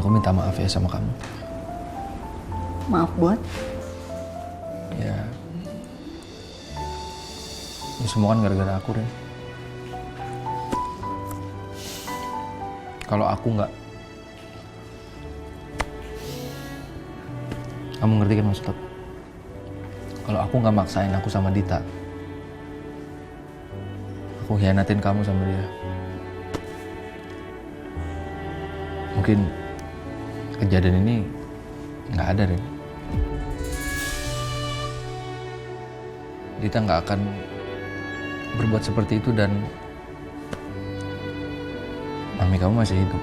aku minta maaf ya sama kamu. Maaf buat? Ya, ini semua kan gara-gara aku, Ren. Kalau aku nggak, kamu ngerti kan maksud aku? Kalau aku nggak maksain aku sama Dita, aku hianatin kamu sama dia. Mungkin kejadian ini nggak ada, Ren. Dita nggak akan berbuat seperti itu dan mami kamu masih hidup.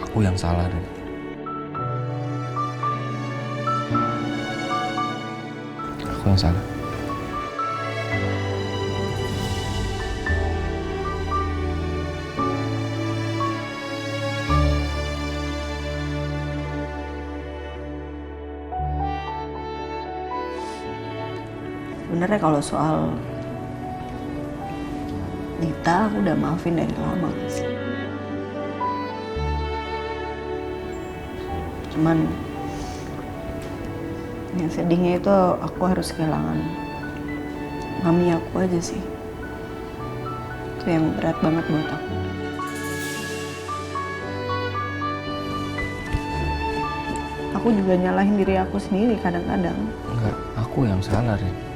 Aku yang salah, Ren. Aku yang salah. Sebenarnya kalau soal Dita, aku udah maafin dari lama sih. Cuman yang sedihnya itu aku harus kehilangan mami aku aja sih. Itu yang berat banget buat aku. Aku juga nyalahin diri aku sendiri kadang-kadang. Enggak, aku yang salah, Ren.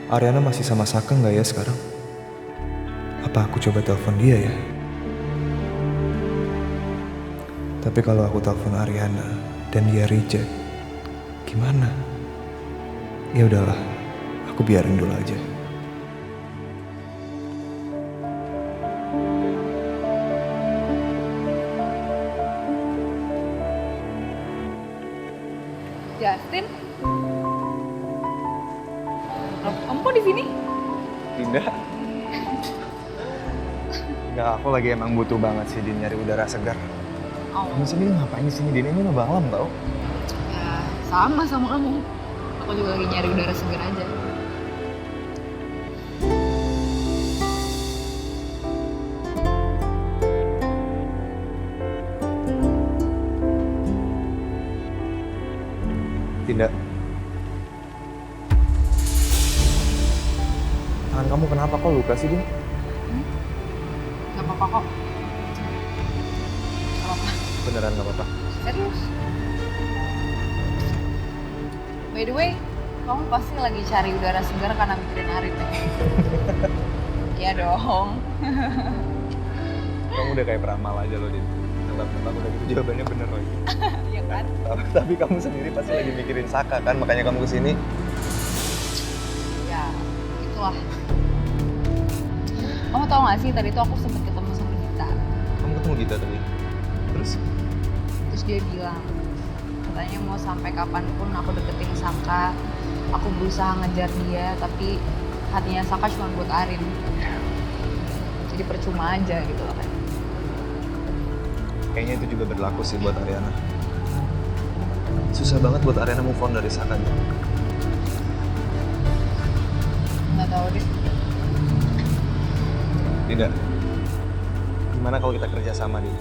Ariana masih sama Saka nggak ya sekarang? Apa aku coba telepon dia ya? Tapi kalau aku telepon Ariana dan dia reject, gimana? Ya udahlah, aku biarin dulu aja. Justin? Loh, kamu kok di sini? Dinda? Enggak, aku lagi emang butuh banget sih Din nyari udara segar. Oh, Kamu sendiri ngapain di sini Din? Ini udah malam tau? ya sama kamu. Aku juga lagi nyari udara segar aja. Dinda. Tangan kamu kenapa kok luka sih Din? Gak apa-apa kok. Gak apa-apa. Beneran gak apa-apa? Serius. By the way, kamu pasti lagi cari udara segar karena mikirin Arin ya? Iya dong. Kamu udah kayak peramal aja loh Din. Tebak-tebak udah gitu jawabannya bener loh. Iya kan? Tapi kamu sendiri pasti lagi mikirin Saka kan, makanya kamu kesini. Ya, itulah. Kamu tau gak sih, tadi tuh aku sempet ketemu sama Dita. Kamu ketemu Gita tadi? Terus dia bilang, katanya mau sampai kapanpun aku deketin Saka, aku berusaha ngejar dia, tapi hatinya Saka cuma buat Arin. Jadi percuma aja gitu loh kan. Kayaknya itu juga berlaku sih buat Ariana. Susah banget buat Ariana move on dari Saka. Nggak tahu deh. Tidak. Gimana kalau kita kerja sama, Din?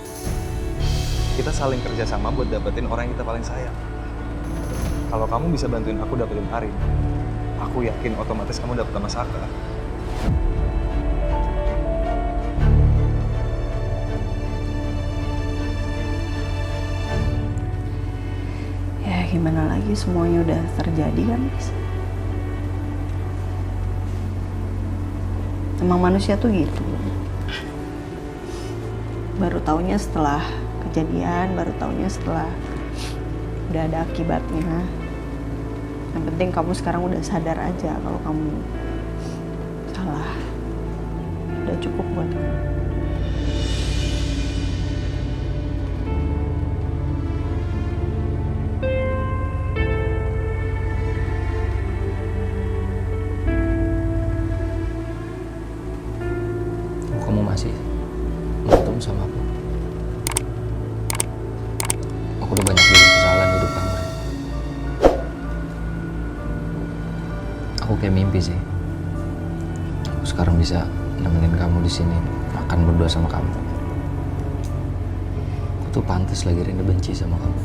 Kita saling kerja sama buat dapetin orang yang kita paling sayang. Kalau kamu bisa bantuin aku dapetin Arin, aku yakin otomatis kamu dapet sama Saka. Ya gimana lagi, semuanya udah terjadi kan, guys. Emang manusia tuh gitu. Baru taunya setelah kejadian, baru taunya setelah udah ada akibatnya. Yang penting kamu sekarang udah sadar aja kalau kamu salah. Udah cukup buat kamu. kamu masih mau ketemu sama aku. Aku udah banyak bikin kesalahan di hidup kamu. Aku kayak mimpi sih. Aku sekarang bisa nemenin kamu di sini, makan berdua sama kamu. Aku tuh pantas lagi Rinda benci sama kamu.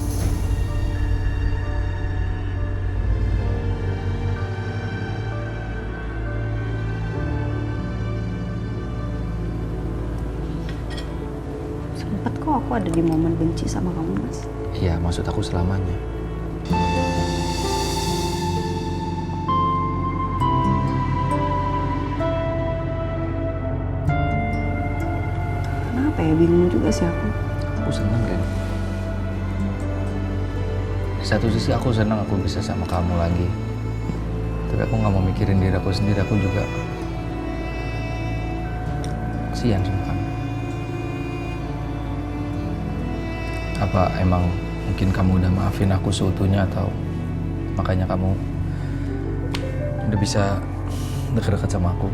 Sempet kok aku ada di momen benci sama kamu, Mas. Iya, maksud aku selamanya. Kenapa ya? Bingung juga sih aku. Aku senang kan. Di satu sisi aku senang aku bisa sama kamu lagi. Tapi aku nggak mau mikirin diri aku sendiri. Aku juga kasihan sama kamu. Apa emang mungkin kamu udah maafin aku seutuhnya atau makanya kamu udah bisa deket-deket sama aku?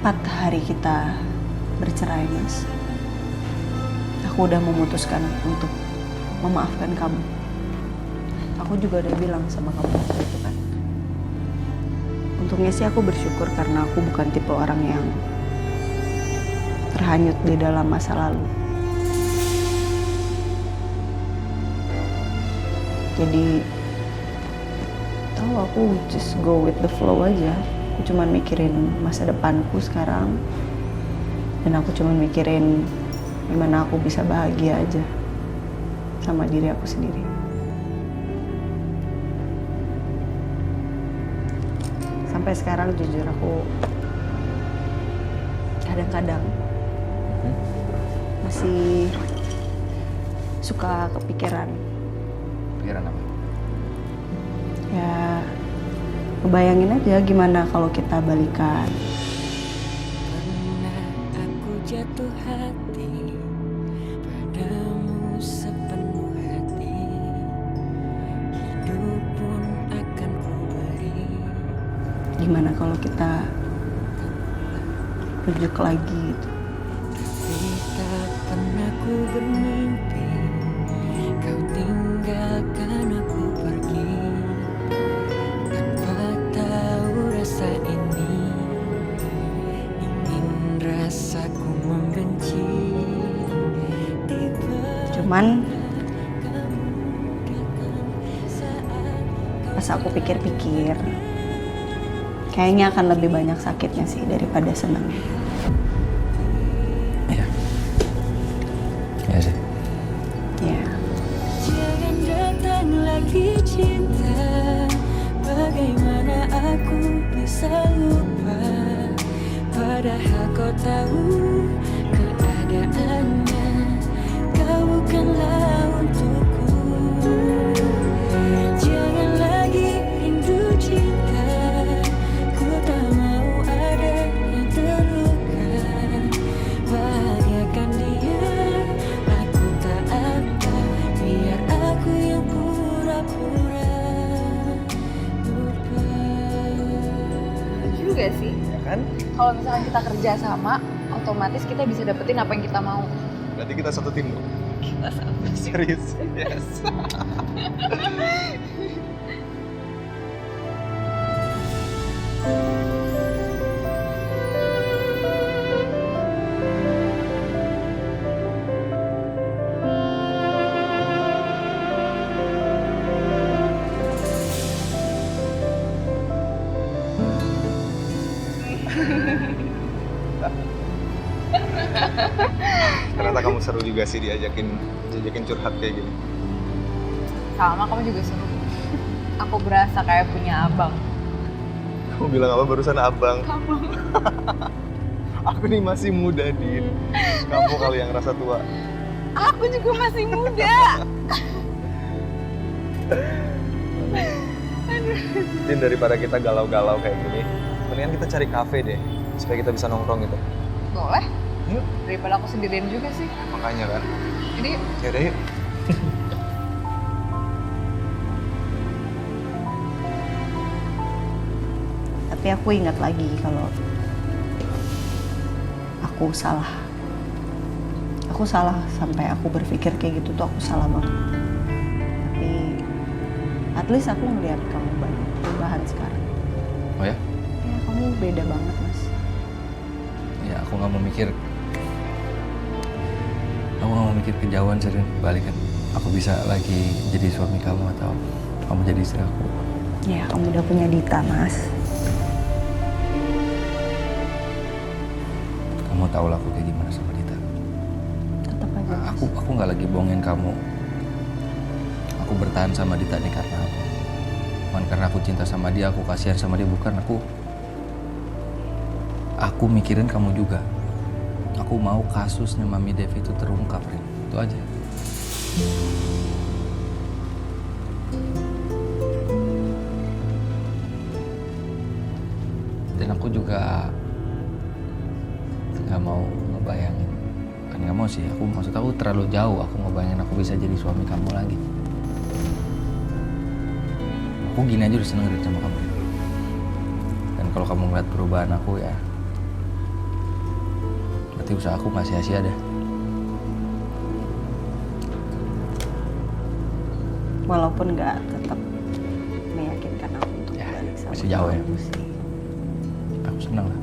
Tepat hari kita bercerai, Mas. Aku udah memutuskan untuk memaafkan kamu. Aku juga udah bilang sama kamu waktu itu kan. Untungnya sih aku bersyukur karena aku bukan tipe orang yang terhanyut di dalam masa lalu. Jadi, tahu aku just go with the flow aja. Aku cuman mikirin masa depanku sekarang. Dan aku cuman mikirin gimana aku bisa bahagia aja sama diri aku sendiri. Sampai sekarang jujur aku kadang-kadang masih suka kepikiran. Pikiran apa? Ya, ngebayangin aja gimana kalau kita balikan. Pernah aku jatuh hati padamu sepenuh hati, hidup pun akan ku beri. Gimana kalau kita rujuk lagi gitu. Tapi tak pernah ku bermimpi kau tinggalkan aku pergi, tanpa tahu rasa ini, ingin rasaku membenci. Cuman pas aku pikir-pikir, kayaknya akan lebih banyak sakitnya sih daripada senangnya. Iya. Iya sih. Ya, Jangan datang lagi cinta, bagaimana aku bisa lupa, padahal kau tahu keadaannya, kau bukanlah untukku. Jangan lagi rindu cinta, ku tak mau ada yang terluka. Bahagiakan dia, aku tak apa, biar aku yang pura-pura lupa. Juga sih. Ya kan? Kalau misalkan kita kerja sama, otomatis kita bisa dapetin apa yang kita mau. Berarti kita satu tim dong. Kita sama. Serius? Yes. Ternyata kamu seru juga sih diajakin curhat kayak gini. Sama, kamu juga seru. Aku berasa kayak punya abang. Kamu bilang apa barusan abang? Abang. Aku nih masih muda, Din. Kamu kali yang rasa tua. Aku juga masih muda. Din, daripada kita galau-galau kayak gini, mendingan kita cari kafe deh, supaya kita bisa nongkrong gitu. Boleh. Yuk. Daripada aku sendirian juga sih. Makanya kan. Jadi Ya udah yuk. Tapi aku ingat lagi kalau aku salah. Aku salah sampai aku berpikir kayak gitu tuh aku salah banget. Tapi at least aku ngeliat kamu banyak perubahan sekarang. Oh ya? Ya kamu beda banget Mas. Ya aku nggak mau mikir. Aku nggak mau mikir kejauhan Sirin. Balikan. Aku bisa lagi jadi suami kamu atau kamu jadi istri aku. Ya kamu udah punya Dita Mas. Kamu tahu lah aku kayak gimana sama Dita. Tetap aja Mas. Aku nggak lagi bohongin kamu. Aku bertahan sama Dita ini karena apa? Bukan karena aku cinta sama dia, aku kasihan sama dia, bukan. Aku mikirin kamu juga. Aku mau kasusnya Mami Devi itu terungkap, Rin. Itu aja. Dan aku juga nggak mau ngebayangin. Kan nggak mau sih, maksud aku terlalu jauh. Aku ngebayangin aku bisa jadi suami kamu lagi. Aku gini aja udah seneng Rin sama kamu. Dan kalau kamu ngeliat perubahan aku ya, berarti usaha aku nggak sia-sia deh. Walaupun nggak tetap meyakinkan aku untuk Ya, balik sama masih jauh ya. kamu sih. Aku seneng lah.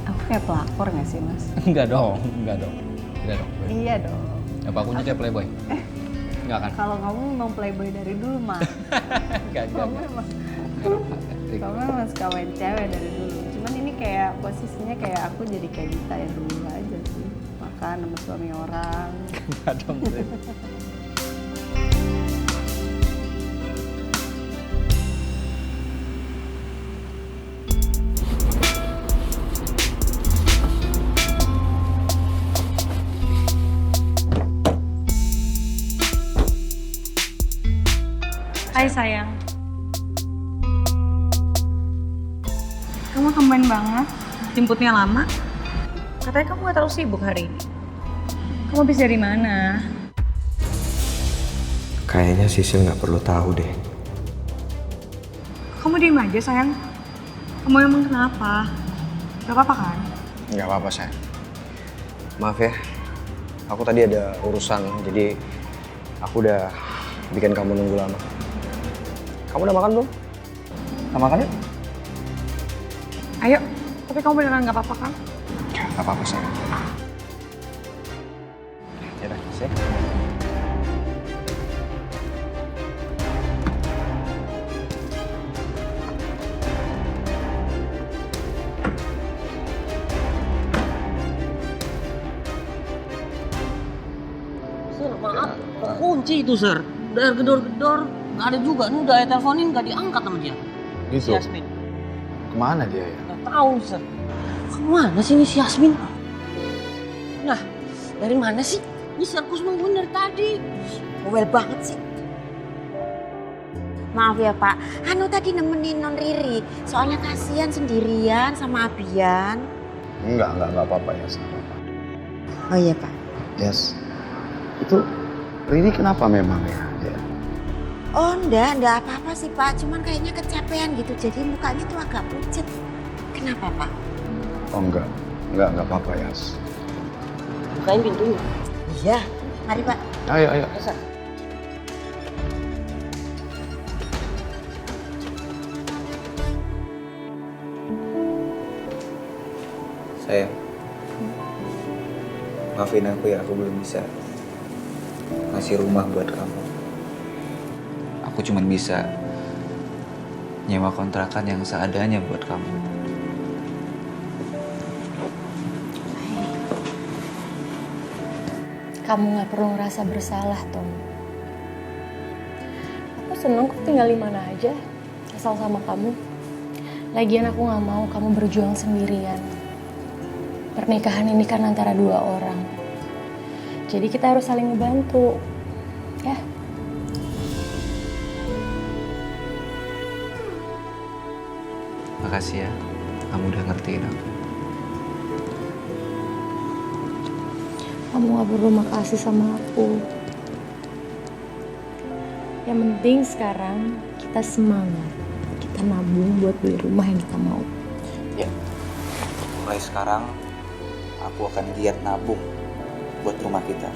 Aku kayak pelakor nggak sih Mas? Enggak dong. Tidak dong. Iya dong. Apa akunya kayak playboy? Enggak kan? Kalau kamu memang playboy dari dulu Mas. Enggak. Kamu emang suka main cewek dari dulu. Cuman ini kayak posisinya kayak aku jadi kayak Dita yang dulu aja sih. Makan sama suami orang. Enggak dong. Rin. Hai sayang. Kamu tumben banget. Jemputnya lama. Katanya kamu gak terlalu sibuk hari ini. Kamu habis dari mana? Kayaknya Sisil nggak perlu tahu deh. Kamu diem aja sayang. Kamu emang kenapa? Gak apa-apa kan? Nggak apa-apa, sayang. Maaf ya, aku tadi ada urusan, jadi aku udah bikin kamu nunggu lama. Kamu udah makan belum? Kita makan yuk? Ayo. Tapi kamu beneran gak apa-apa kan? Nggak apa-apa, sayang. Yaudah, sih. Sir, maaf, kok kunci itu, Sir? Udah gedor-gedor, nggak ada juga. Ini udah saya teleponin, nggak diangkat sama dia. Si Gitu? Yasmin. Kemana dia ya? Nggak tahu, Sir. Kemana sih ini si Yasmin? Nah, dari mana sih? Ini serkus nungguin dari tadi. Bawel banget sih. Maaf ya Pak, Anu tadi nemenin Non Riri. Soalnya kasihan sendirian sama Abian. Enggak apa-apa ya, sama apa. Oh iya Pak. Yes. Itu Riri kenapa memang ya? Oh enggak apa-apa sih Pak. Cuman kayaknya kecapean gitu. Jadi mukanya tuh agak pucet. Kenapa Pak? Oh enggak apa-apa ya. Bukain pintunya. Iya, mari Pak. Ayo. Sir. Sayang, maafin aku ya, aku belum bisa ngasih rumah buat kamu. Aku cuma bisa nyewa kontrakan yang seadanya buat kamu. Kamu gak perlu ngerasa bersalah, Tom. Aku seneng kok tinggal di mana aja, asal sama kamu. Lagian aku gak mau kamu berjuang sendirian. Pernikahan ini kan antara dua orang. Jadi kita harus saling membantu. Ya. Makasih ya, kamu udah ngertiin aku. Kamu gak perlu makasih sama aku. Yang penting sekarang kita semangat. Kita nabung buat beli rumah yang kita mau. Ya, mulai sekarang aku akan giat nabung buat rumah kita.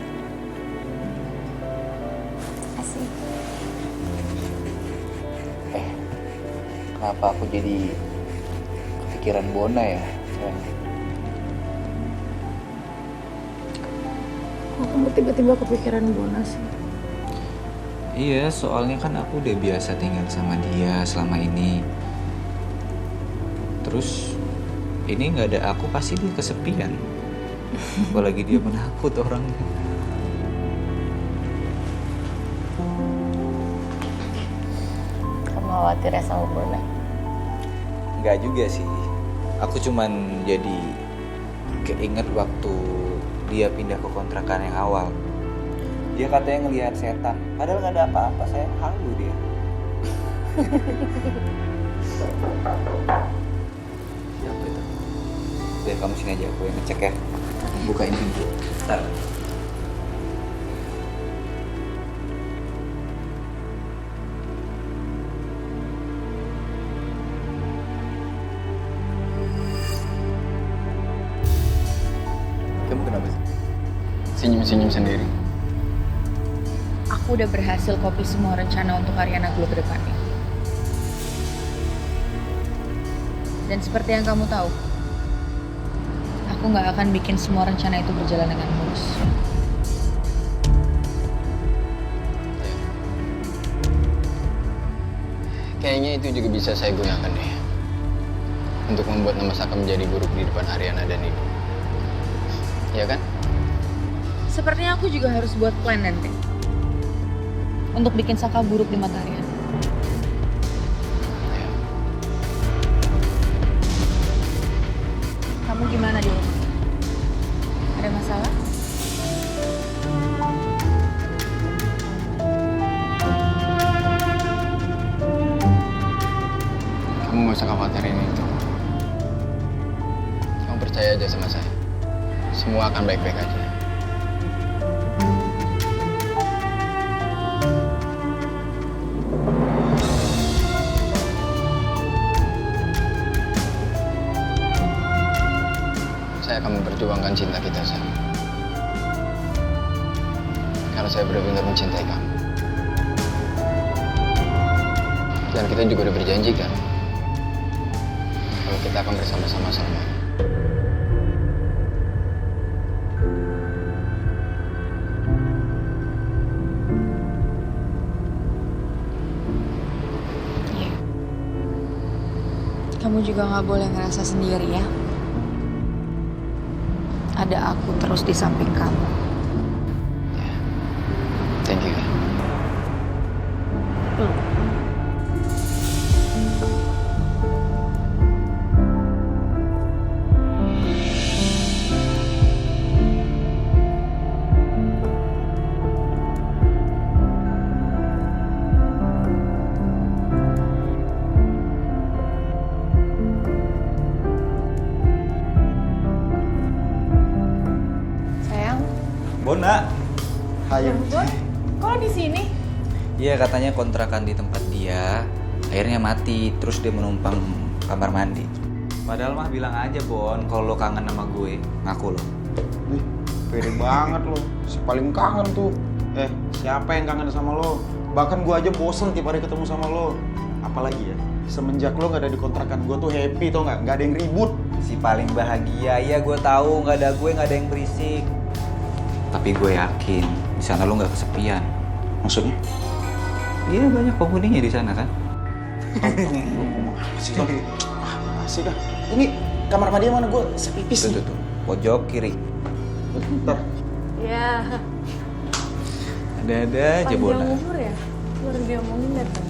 Asik. Kenapa aku jadi kepikiran Bona ya? sayang? Kok kamu tiba-tiba kepikiran Bona sih? Iya, soalnya kan aku udah biasa tinggal sama dia selama ini. Terus ini nggak ada aku pasti dia kesepian. Apalagi dia penakut orangnya. Kamu khawatir ya sama Bona? Nggak juga sih. Aku cuman jadi keinget waktu dia pindah ke kontrakan yang awal. Dia katanya ngelihat setan. Padahal nggak ada apa-apa, saya halu dia. Siapa itu? Biar kamu sini aja, aku yang ngecek ya. Bukain pintu. Bentar. Kamu kenapa sih? Senyum-senyum sendiri. Aku udah berhasil copy semua rencana untuk Ariana Glow ke depannya. Dan seperti yang kamu tahu, aku nggak akan bikin semua rencana itu berjalan dengan mulus. Kayaknya itu juga bisa saya gunakan deh. Untuk membuat nama Saka menjadi buruk di depan Ariana dan Ibu. Ya kan? Sepertinya aku juga harus buat plan nanti. Untuk bikin Saka buruk di mata Ariana. Kamu gimana di rumah? Ada masalah? Kamu gak usah khawatirin itu. Kamu percaya aja sama saya. Semua akan baik-baik aja. Saya akan memperjuangkan cinta kita, sayang. Karena saya benar-benar mencintai kamu. Dan kita juga udah berjanji kan, kalau kita akan bersama-sama selamanya. Iya. Kamu juga nggak boleh ngerasa sendiri ya. Ada aku terus di samping kamu. Thank you. Sayang, Bona. Hai. kok di sini? Iya, katanya kontrakan di tempat dia akhirnya mati, terus dia menumpang kamar mandi. Padahal mah bilang aja, Bon, kalau lo kangen sama gue, ngaku lo. Wih, pede banget lo. Si paling kangen tuh. Siapa yang kangen sama lo? Bahkan gue aja bosen tiap hari ketemu sama lo. Apalagi ya, semenjak lo gak ada di kontrakan gue tuh happy tau gak? Gak ada yang ribut. Si paling bahagia, ya gue tahu nggak ada gue, nggak ada yang berisik. Tapi gue yakin di sana lo nggak kesepian. Maksudnya? Iya, banyak penghuninya di sana kan. Asik dah. Asik dah. Ini kamar mandi mana? Gue sepipis nih. Tuh, pojok kiri. Bentar. Ya, Ada aja, Bona. panjang umur ya? Baru diomongin datang.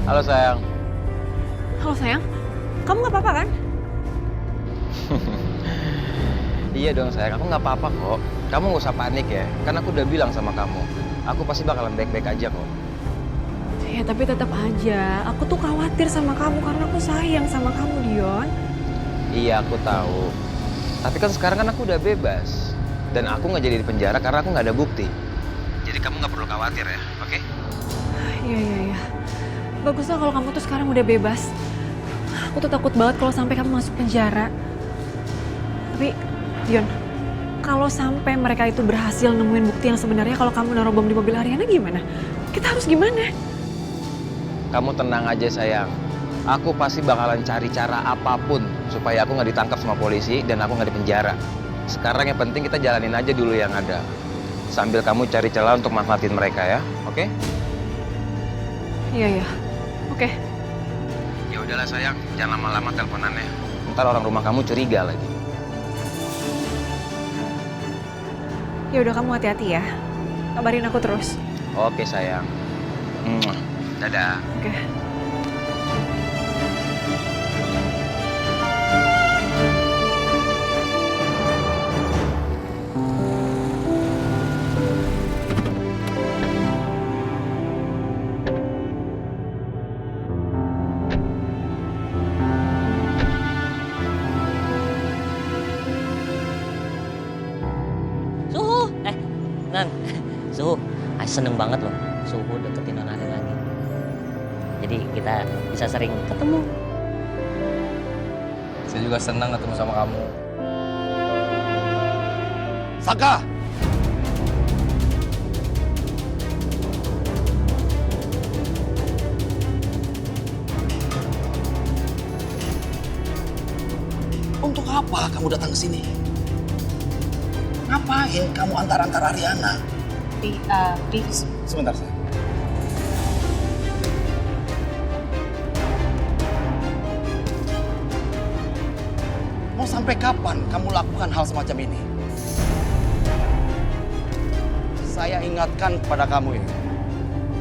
Halo sayang. Halo sayang, kamu nggak apa-apa kan? Iya dong sayang, aku nggak apa-apa kok. Kamu nggak usah panik ya, kan aku udah bilang sama kamu. Aku pasti bakalan baik-baik aja kok. Ya tapi tetap aja, aku tuh khawatir sama kamu karena aku sayang sama kamu, Dion. Iya, aku tahu. Tapi kan sekarang kan aku udah bebas. Dan aku nggak jadi di penjara karena aku nggak ada bukti. Jadi kamu nggak perlu khawatir ya, oke? Iya. Baguslah kalau kamu tuh sekarang udah bebas. Aku tuh takut banget kalau sampai kamu masuk penjara. Tapi, Dion, kalau sampai mereka itu berhasil nemuin bukti yang sebenarnya kalau kamu naruh bom di mobil Ariana gimana? Kita harus gimana? Kamu tenang aja sayang. Aku pasti bakalan cari cara apapun supaya aku nggak ditangkap sama polisi dan aku nggak di penjara. Sekarang yang penting kita jalanin aja dulu yang ada. Sambil kamu cari celah untuk manfaatin mereka ya, oke? Iya. Oke. Ya udahlah sayang, jangan lama-lama teleponannya. Ntar orang rumah kamu curiga lagi. Ya udah kamu hati-hati ya. Kabarin aku terus. Oke sayang. Dadah. Oke. Suhu, Nan, Suhu, seneng banget loh Suhu deketin Nona lagi. Jadi kita bisa sering ketemu. Saya juga senang ketemu sama kamu. Saka! Untuk apa kamu datang ke sini? Ngapain kamu antar-antar Ariana? Sebentar, saya. Mau sampai kapan kamu lakukan hal semacam ini? Saya ingatkan kepada kamu ini,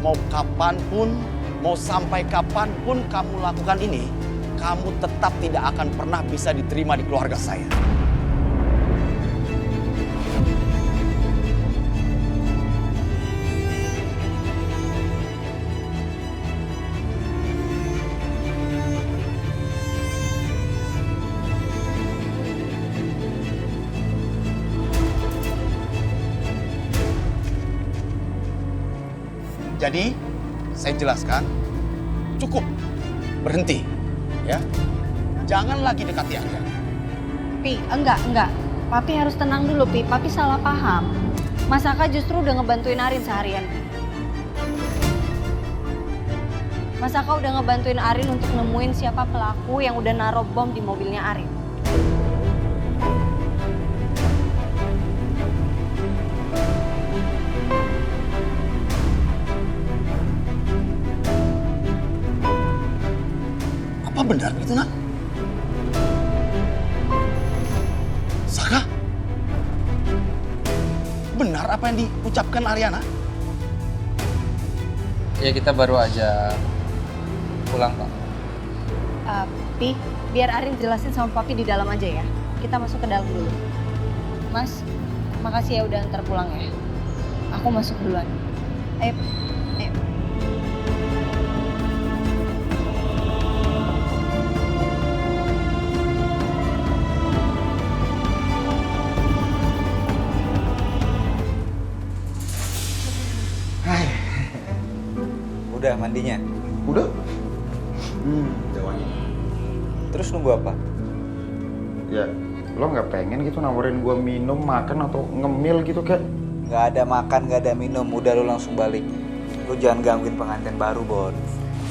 mau kapanpun, mau sampai kapanpun kamu lakukan ini, kamu tetap tidak akan pernah bisa diterima di keluarga saya. Jadi, saya jelaskan, cukup, berhenti, ya. Jangan lagi dekati Ariana. Pi, enggak. Papi harus tenang dulu, Pi. Papi salah paham. Mas Saka justru udah ngebantuin Arin seharian. Mas Saka udah ngebantuin Arin untuk nemuin siapa pelaku yang udah naruh bom di mobilnya Arin. Apa benar begitu, Nak? Saka? Benar apa yang diucapkan Ariana? Ya kita baru aja pulang, Pak. Pi, biar Arin jelasin sama Papi di dalam aja ya. Kita masuk ke dalam dulu. Mas, makasih ya udah antar pulang ya. Aku masuk duluan. Ayo. Udah mandinya? Udah. Udah wangi. Terus nunggu apa? Ya, lo nggak pengen gitu nawarin gua minum, makan atau ngemil gitu kayak? Nggak ada makan, nggak ada minum. Udah lu langsung balik. Lu jangan gangguin pengantin baru, Bon.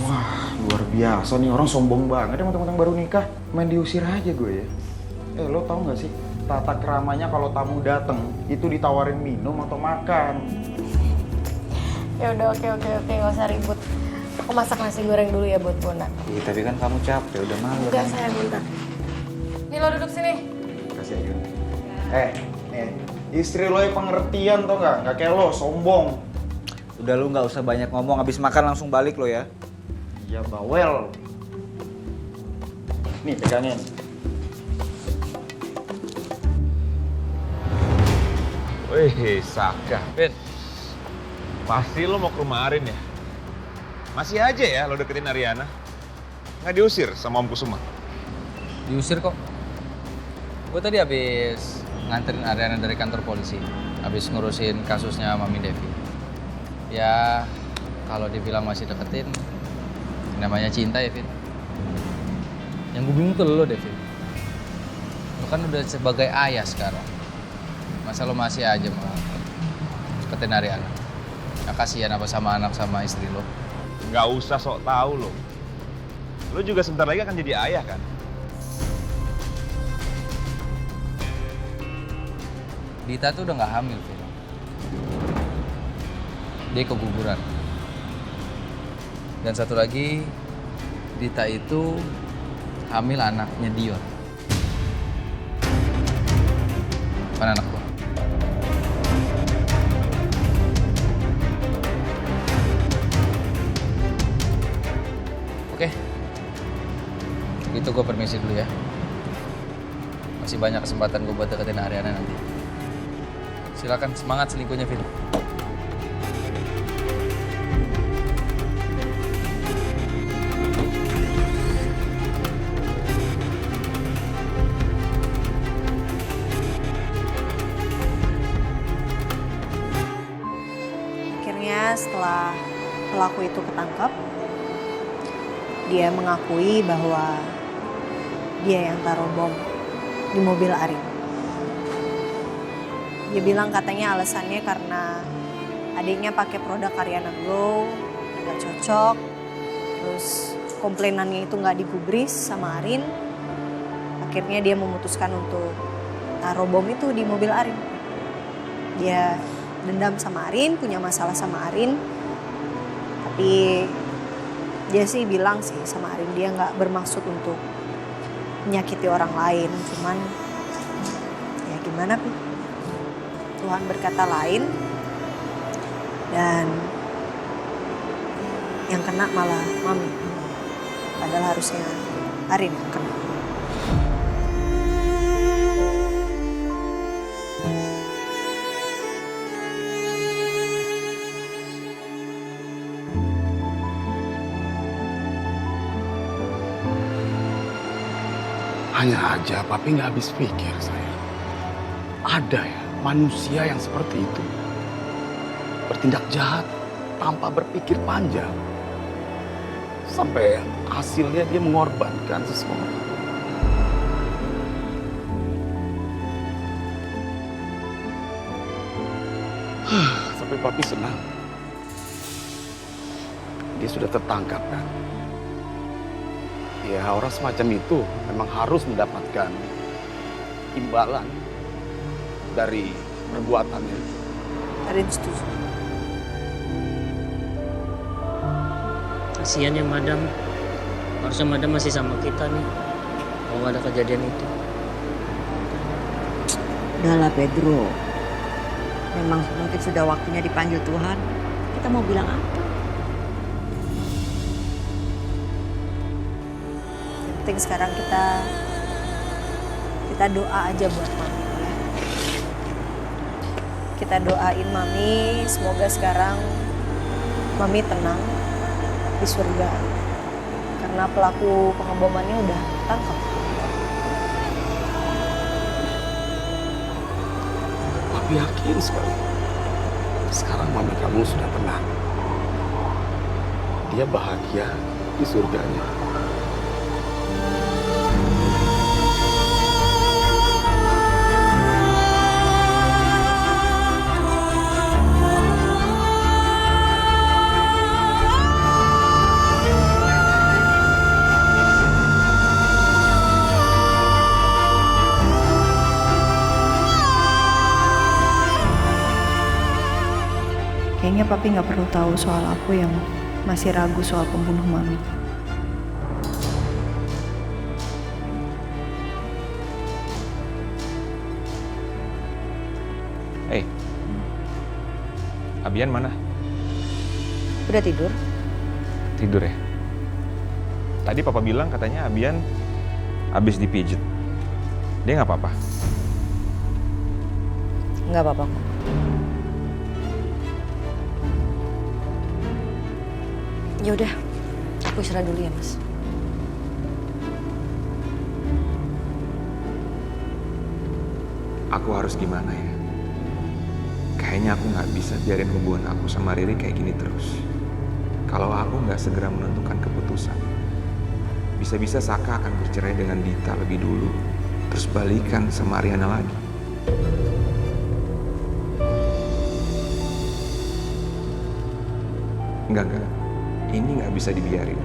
Wah, luar biasa nih orang sombong banget ya teman-teman baru nikah. Main diusir aja gue ya. Lo tau nggak sih tata keramanya kalau tamu dateng itu ditawarin minum atau makan? Ya udah oke, nggak usah ribut. Aku masak nasi goreng dulu ya buat Bona. Iya, tapi kan kamu capek, udah malu. Enggak, saya bentar. Nih lo duduk sini. Kasih aja. Nih, istri lo yang pengertian tau nggak? Nggak kayak lo, sombong. Udah lu nggak usah banyak ngomong, habis makan langsung balik lo ya. Ya bawel. Nih pegangin. Wih, Saka. Ben, pasti lo mau ke rumah Arin ya? Masih aja ya lo deketin Ariana? Nggak diusir sama Om Kusuma? Diusir kok. Gue tadi habis nganterin Ariana dari kantor polisi. Habis ngurusin kasusnya Mami Devi. Ya, kalau dibilang masih deketin, namanya cinta ya, Vin. Yang gue bingung tuh lo, Devin. Lo kan udah sebagai ayah sekarang. Masa lo masih aja mau deketin Ariana? Ya kasihan apa sama anak sama istri lo? Nggak usah sok tahu lo. Lo juga sebentar lagi akan jadi ayah kan? Dita tuh udah nggak hamil, Vin. Dia keguguran. Dan satu lagi, Dita itu hamil anaknya Dion. Bukan anak gua. Oke. Gitu gue permisi dulu ya. Masih banyak kesempatan gue buat deketin Ariana nanti. Silakan semangat selingkuhnya, Vin. Setelah pelaku itu ketangkap, dia mengakui bahwa dia yang taruh bom di mobil Arin. Dia bilang katanya alasannya karena adiknya pakai produk Ariana Glow, nggak cocok, terus komplainannya itu nggak digubris sama Arin. Akhirnya dia memutuskan untuk taruh bom itu di mobil Arin. Dia dendam sama Arin, punya masalah sama Arin. Tapi dia sih bilang sih sama Arin dia nggak bermaksud untuk menyakiti orang lain. Cuman ya gimana Pi? Tuhan berkata lain. Dan yang kena malah Mami. Padahal harusnya Arin yang kena. Hanya aja papi nggak habis pikir sayang. Ada ya manusia yang seperti itu. Bertindak jahat tanpa berpikir panjang. Sampai hasilnya dia mengorbankan seseorang. Sampai papi senang. Dia sudah tertangkap kan. Ya orang semacam itu memang harus mendapatkan imbalan dari perbuatannya. Arin setuju. Kasihan ya madam. Harusnya madam masih sama kita nih. Kalau nggak ada kejadian itu. Udahlah Pedro. Memang mungkin sudah waktunya dipanggil Tuhan. Kita mau bilang apa? Penting sekarang kita doa aja buat Mami ya. Kita doain Mami, semoga sekarang Mami tenang di surga. Karena pelaku pengebomannya udah tangkap. Papi yakin sekali. Sekarang Mami kamu sudah tenang. Dia bahagia di surganya. Kayaknya papi nggak perlu tahu soal aku yang masih ragu soal pembunuh Mami. Hey, Abian mana? Udah tidur? Tidur ya? Tadi papa bilang katanya Abian habis dipijet. Dia nggak apa-apa? Nggak apa-apa kok. Ya udah, aku istirahat dulu ya, Mas. Aku harus gimana ya? Kayaknya aku nggak bisa biarin hubungan aku sama Riri kayak gini terus. Kalau aku nggak segera menentukan keputusan, bisa-bisa Saka akan bercerai dengan Dita lebih dulu, terus balikan sama Ariana lagi. Enggak. Ini nggak bisa dibiarin.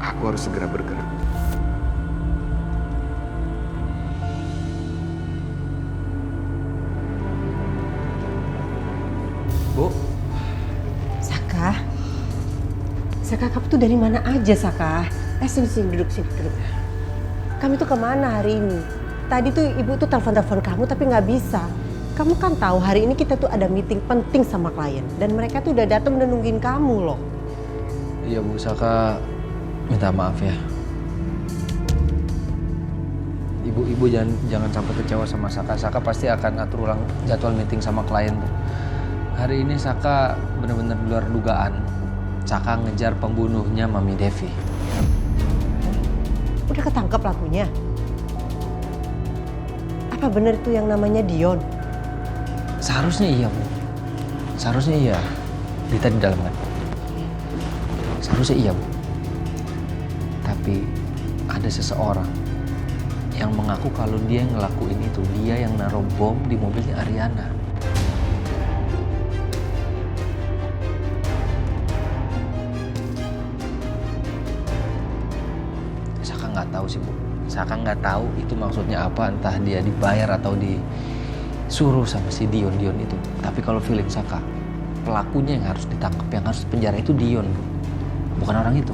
Aku harus segera bergerak. Bu. Saka, kamu tuh dari mana aja, Saka? Sini, duduk. Kamu tuh kemana hari ini? Tadi tuh ibu tuh telepon kamu tapi nggak bisa. Kamu kan tahu hari ini kita tuh ada meeting penting sama klien. Dan mereka tuh udah datang dan nungguin kamu loh. Iya Bu, Saka minta maaf ya. Ibu jangan sampai kecewa sama Saka. Saka pasti akan atur ulang jadwal meeting sama klien Bu. Hari ini Saka benar-benar di luar dugaan. Saka ngejar pembunuhnya Mami Devi. Udah ketangkep pelakunya? Apa bener tuh yang namanya Dion? Seharusnya iya Bu. Seharusnya iya. Dita di dalam kan? Seharusnya iya Bu. Tapi ada seseorang yang mengaku kalau dia yang ngelakuin itu. Dia yang naruh bom di mobilnya Ariana. Saka nggak tahu sih Bu. Saka nggak tahu itu maksudnya apa. Entah dia dibayar atau disuruh sama si Dion itu. Tapi kalau feeling Saka, pelakunya yang harus ditangkap, yang harus penjara itu Dion Bu. Bukan orang itu.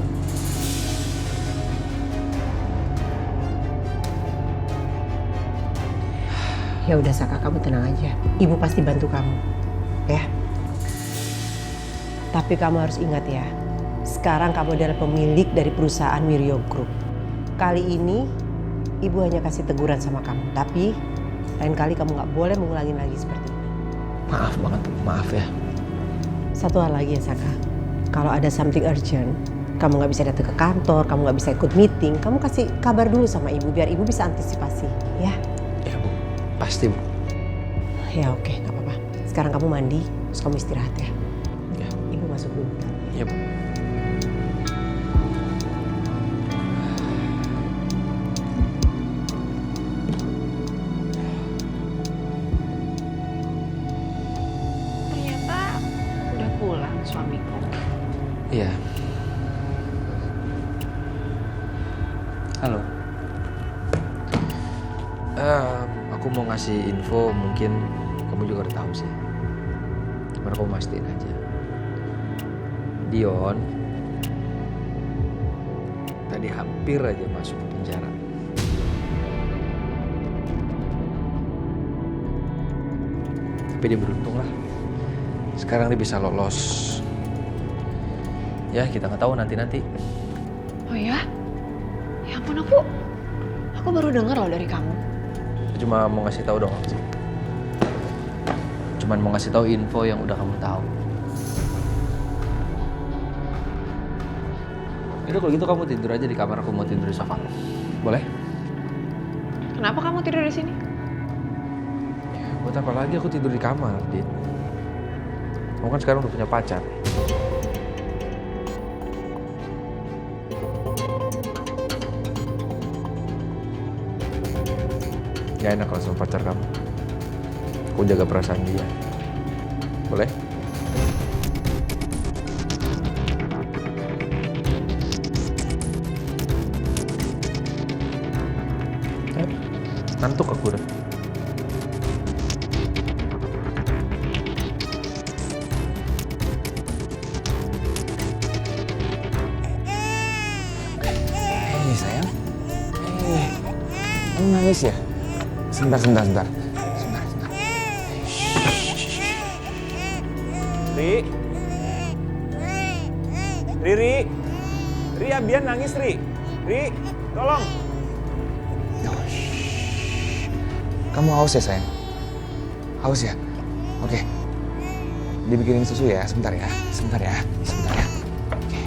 Ya udah Saka, kamu tenang aja. Ibu pasti bantu kamu. Ya. Tapi kamu harus ingat ya, sekarang kamu adalah pemilik dari perusahaan Wiryo Group. Kali ini ibu hanya kasih teguran sama kamu, tapi lain kali kamu nggak boleh mengulangi lagi seperti ini. Maaf banget Bu, maaf ya. Satu hal lagi ya Saka, kalau ada something urgent, kamu nggak bisa datang ke kantor, kamu nggak bisa ikut meeting, kamu kasih kabar dulu sama ibu biar ibu bisa antisipasi, ya? Ya Bu, pasti Bu. Ya oke, nggak apa-apa. Sekarang kamu mandi, terus kamu istirahat ya. Ya. Ibu masuk dulu. Ya Bu. Ternyata udah pulang suamiku. Iya. Halo. Aku mau ngasih info, mungkin kamu juga udah tahu sih. Cuma aku mastiin aja. Dion tadi hampir aja masuk ke penjara. Tapi dia beruntung lah. Sekarang dia bisa lolos. Ya kita nggak tahu nanti. Oh ya? Ya ampun, aku baru dengar loh dari kamu. Cuma mau ngasih tahu dong sih. Cuman mau ngasih tahu info yang udah kamu tahu. Yaudah kalau gitu kamu tidur aja di kamar, aku mau tidur di sofa. Boleh? Kenapa kamu tidur di sini? Buat apa lagi aku tidur di kamar, Dit? Kamu kan sekarang udah punya pacar. Gak enak kalau sama pacar kamu. Aku jaga perasaan dia. Boleh? Ngantuk aku udah. Hei sayang. Hei. Kamu nangis ya? Sebentar. Ri, Abian nangis, Ri, tolong. Kamu haus ya, sayang? Haus ya? Oke. Dibikinin susu ya, sebentar ya. Oke.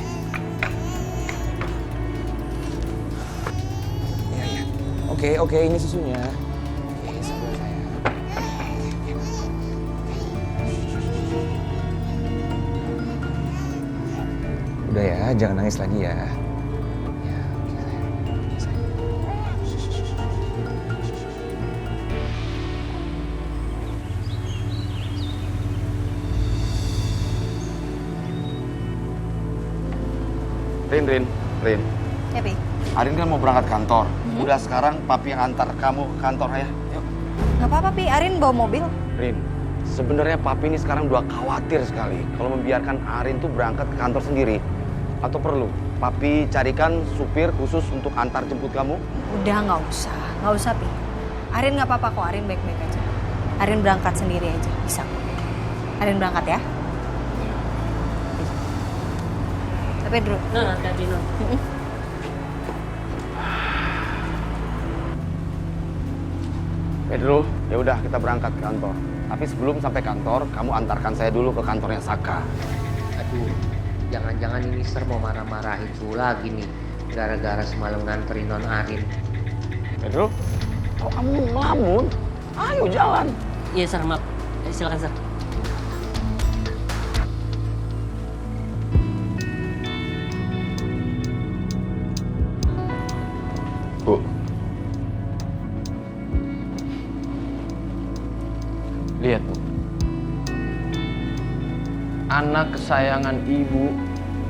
Oke, ini susunya. Oke, sabar sayang. Udah ya, jangan nangis lagi ya. Ya, oke sayang. Rin. Ya, Pi. Arin kan mau berangkat kantor. Udah sekarang papi yang antar kamu ke kantor ya. Yuk. Gak apa-apa, Pi. Arin bawa mobil. Rin, sebenarnya papi ini sekarang udah khawatir sekali kalau membiarkan Arin tuh berangkat ke kantor sendiri. Atau perlu papi carikan supir khusus untuk antar jemput kamu? Udah, nggak usah, Pi. Arin nggak apa-apa kok, Arin baik-baik aja. Arin berangkat sendiri aja, bisa. Arin berangkat ya. Tapi Pedro. Nah, tadi no. Pedro, ya udah kita berangkat ke kantor. Tapi sebelum sampai kantor, kamu antarkan saya dulu ke kantornya Saka. Aduh, jangan-jangan ini Mister mau marah-marahin tuh lagi nih. Gara-gara semalam nganterin non Arin. Pedro, kok kamu ngelamun? Ayo jalan. Iya, Sir, maaf. Silakan, Sir. Bu. Lihat, Bu. Anak kesayangan ibu,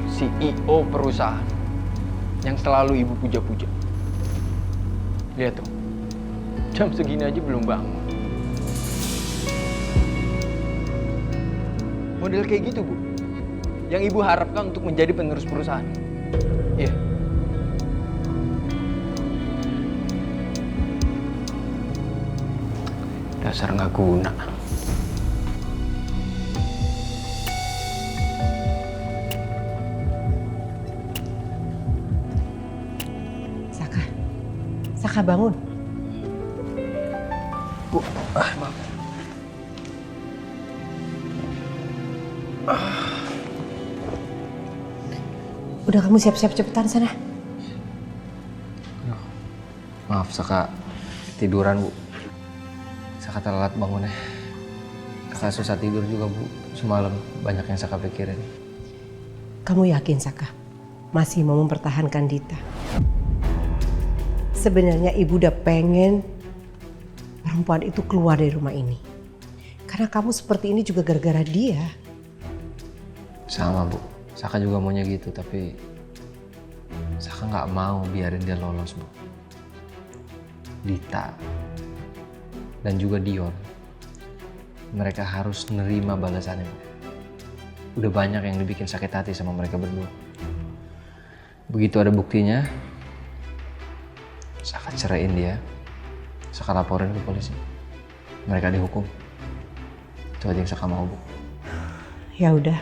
CEO perusahaan yang selalu ibu puja-puja. Lihat tuh, jam segini aja belum bangun. Model kayak gitu, Bu, yang ibu harapkan untuk menjadi penerus perusahaan. Iya. Dasar nggak guna. Saka bangun. Bu, maaf. Udah kamu siap-siap cepetan sana. Maaf, Saka tiduran, Bu. Saka telat bangunnya. Saka susah tidur juga, Bu. Semalam banyak yang Saka pikirin. Kamu yakin, Saka? Masih mau mempertahankan Dita? Sebenarnya ibu udah pengen perempuan itu keluar dari rumah ini. Karena kamu seperti ini juga gara-gara dia. Sama, Bu. Saka juga maunya gitu, tapi Saka nggak mau biarin dia lolos, Bu. Dita dan juga Dion, mereka harus nerima balasannya, Bu. Udah banyak yang dibikin sakit hati sama mereka berdua. Begitu ada buktinya, Saka ceraiin dia, Saka laporin ke polisi. Mereka dihukum. Itu aja yang Saka mau, Bu. Ya udah,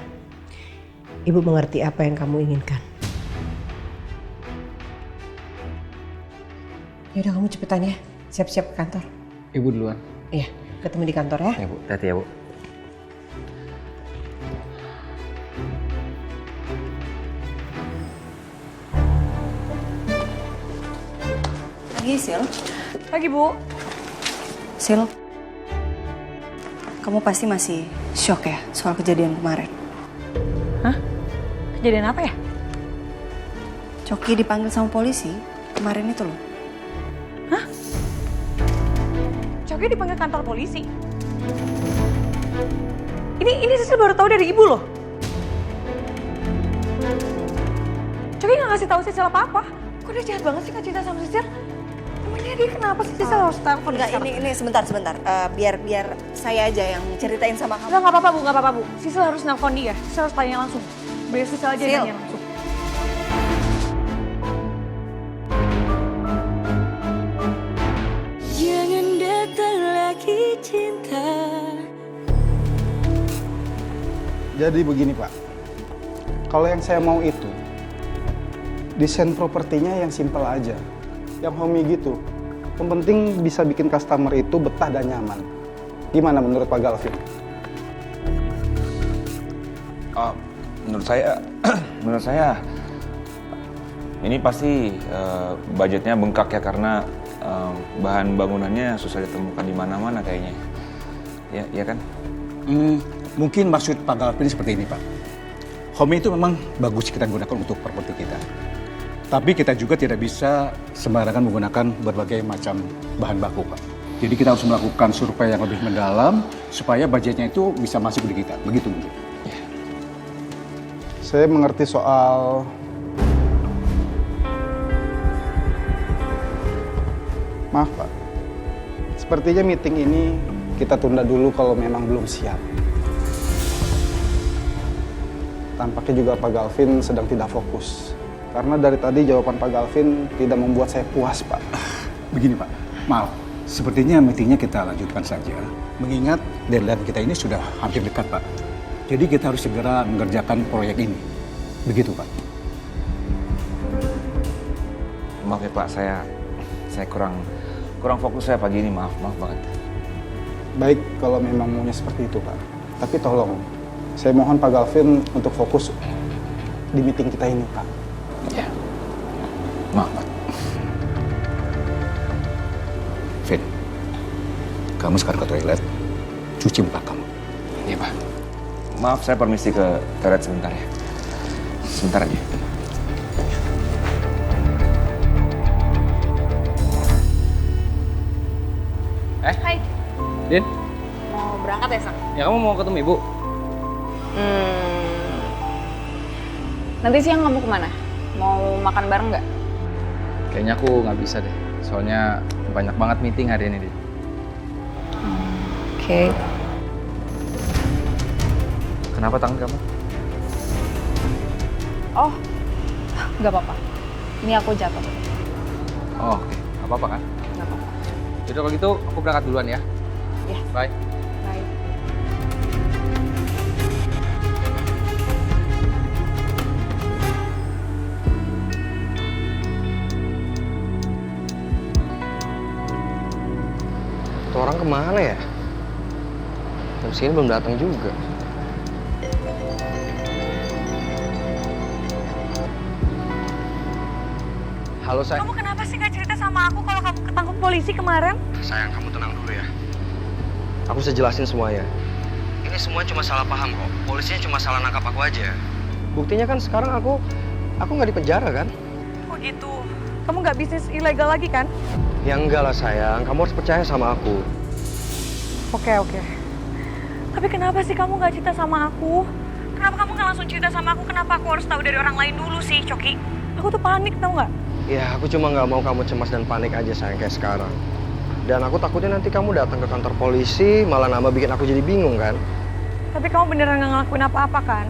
ibu mengerti apa yang kamu inginkan. Ya udah kamu cepetan ya, siap-siap ke kantor. Ibu duluan. Iya, ketemu di kantor ya. Ya, Bu. Hati-hati ya, Bu. Pagi, Sil. Pagi, Bu. Sil, kamu pasti masih shock ya soal kejadian kemarin? Hah? Kejadian apa ya? Coki dipanggil sama polisi kemarin itu loh. Hah? Coki dipanggil kantor polisi? Ini Sisil baru tahu dari ibu loh. Coki nggak ngasih tahu Sisil apa-apa. Kok dia jahat banget sih Kak Cinta sama Sisil? Emangnya dia kenapa sih Sisil harus telepon? Enggak, ini sebentar. Biar saya aja yang ceritain sama kamu. Nggak apa-apa Bu. Sisil harus nelfon dia. Sisil harus tanya langsung. Biar Sisil aja yang tanya langsung. Jangan datang lagi cinta. Jadi begini Pak, kalau yang saya mau itu desain propertinya yang simpel aja, yang homey gitu. Yang penting bisa bikin customer itu betah dan nyaman. Gimana menurut Pak Galvin? Menurut saya ini pasti budgetnya bengkak ya karena bahan bangunannya susah ditemukan di mana-mana kayaknya. Ya kan? Mungkin maksud Pak Galvin seperti ini, Pak. Home itu memang bagus kita gunakan untuk properti kita. Tapi kita juga tidak bisa sembarangan menggunakan berbagai macam bahan baku, Pak. Jadi kita harus melakukan survei yang lebih mendalam supaya budgetnya itu bisa masuk di kita. Begitu mungkin. Saya mengerti soal maaf Pak, sepertinya meeting ini kita tunda dulu kalau memang belum siap. Tampaknya juga Pak Galvin sedang tidak fokus. Karena dari tadi jawaban Pak Galvin tidak membuat saya puas, Pak. Begini Pak, maaf. Sepertinya meetingnya kita lanjutkan saja. Mengingat deadline kita ini sudah hampir dekat, Pak. Jadi kita harus segera mengerjakan proyek ini. Begitu, Pak. Maaf ya Pak, saya kurang fokus saya pagi ini, maaf banget. Baik kalau memang maunya seperti itu, Pak. Tapi tolong, saya mohon Pak Galvin untuk fokus di meeting kita ini, Pak. Ya. Maaf, Pak. Vin, kamu sekarang ke toilet, cuci muka kamu. Iya Pak. Maaf, saya permisi ke toilet sebentar ya. Sebentar aja. Hai. Din, Mau berangkat ya, Sang? ya kamu mau ketemu ibu? Nanti siang kamu kemana? Mau makan bareng nggak? Kayaknya aku nggak bisa deh, soalnya banyak banget meeting hari ini, Din. Oke. Kenapa tangan kamu? Oh, nggak apa-apa. Ini aku jatuh. Oh, oke. Nggak apa-apa kan? Nggak apa-apa. Yaudah kalau gitu, aku berangkat duluan ya. Ya. Bye. Bye. Tuh orang kemana ya? Jam segini belum datang juga. Halo sayang. Kamu kenapa sih nggak cerita sama aku kalau kamu ketangkep polisi kemarin? Sayang, kamu tenang dulu ya. Aku bisa jelasin semuanya. Ini semua cuma salah paham kok. Polisinya cuma salah nangkap aku aja. Buktinya kan sekarang aku nggak di penjara kan? Oh gitu. Kamu nggak bisnis ilegal lagi kan? Ya enggak lah sayang, kamu harus percaya sama aku. Oke. Tapi kenapa sih kamu nggak cerita sama aku? Kenapa kamu nggak langsung cerita sama aku? Kenapa aku harus tahu dari orang lain dulu sih, Coki? Aku tuh panik, tau nggak? Ya aku cuma nggak mau kamu cemas dan panik aja sayang kayak sekarang. Dan aku takutnya nanti kamu datang ke kantor polisi malah nambah bikin aku jadi bingung kan? Tapi kamu beneran nggak ngelakuin apa-apa kan?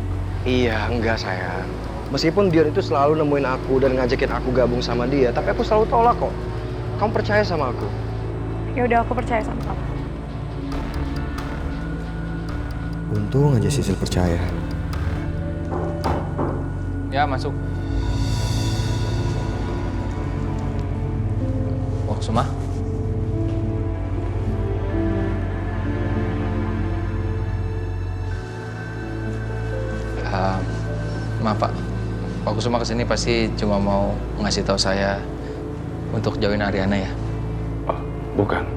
Iya, enggak sayang. Meskipun Dion itu selalu nemuin aku dan ngajakin aku gabung sama dia, tapi aku selalu tolak kok. Kamu percaya sama aku? Ya udah, aku percaya sama kamu. Untung aja Sisil percaya. Ya, masuk. Oh, Suma? Maaf Pak, Pak Kusuma kesini pasti cuma mau ngasih tahu saya untuk jauhin Ariana ya? Oh, bukan.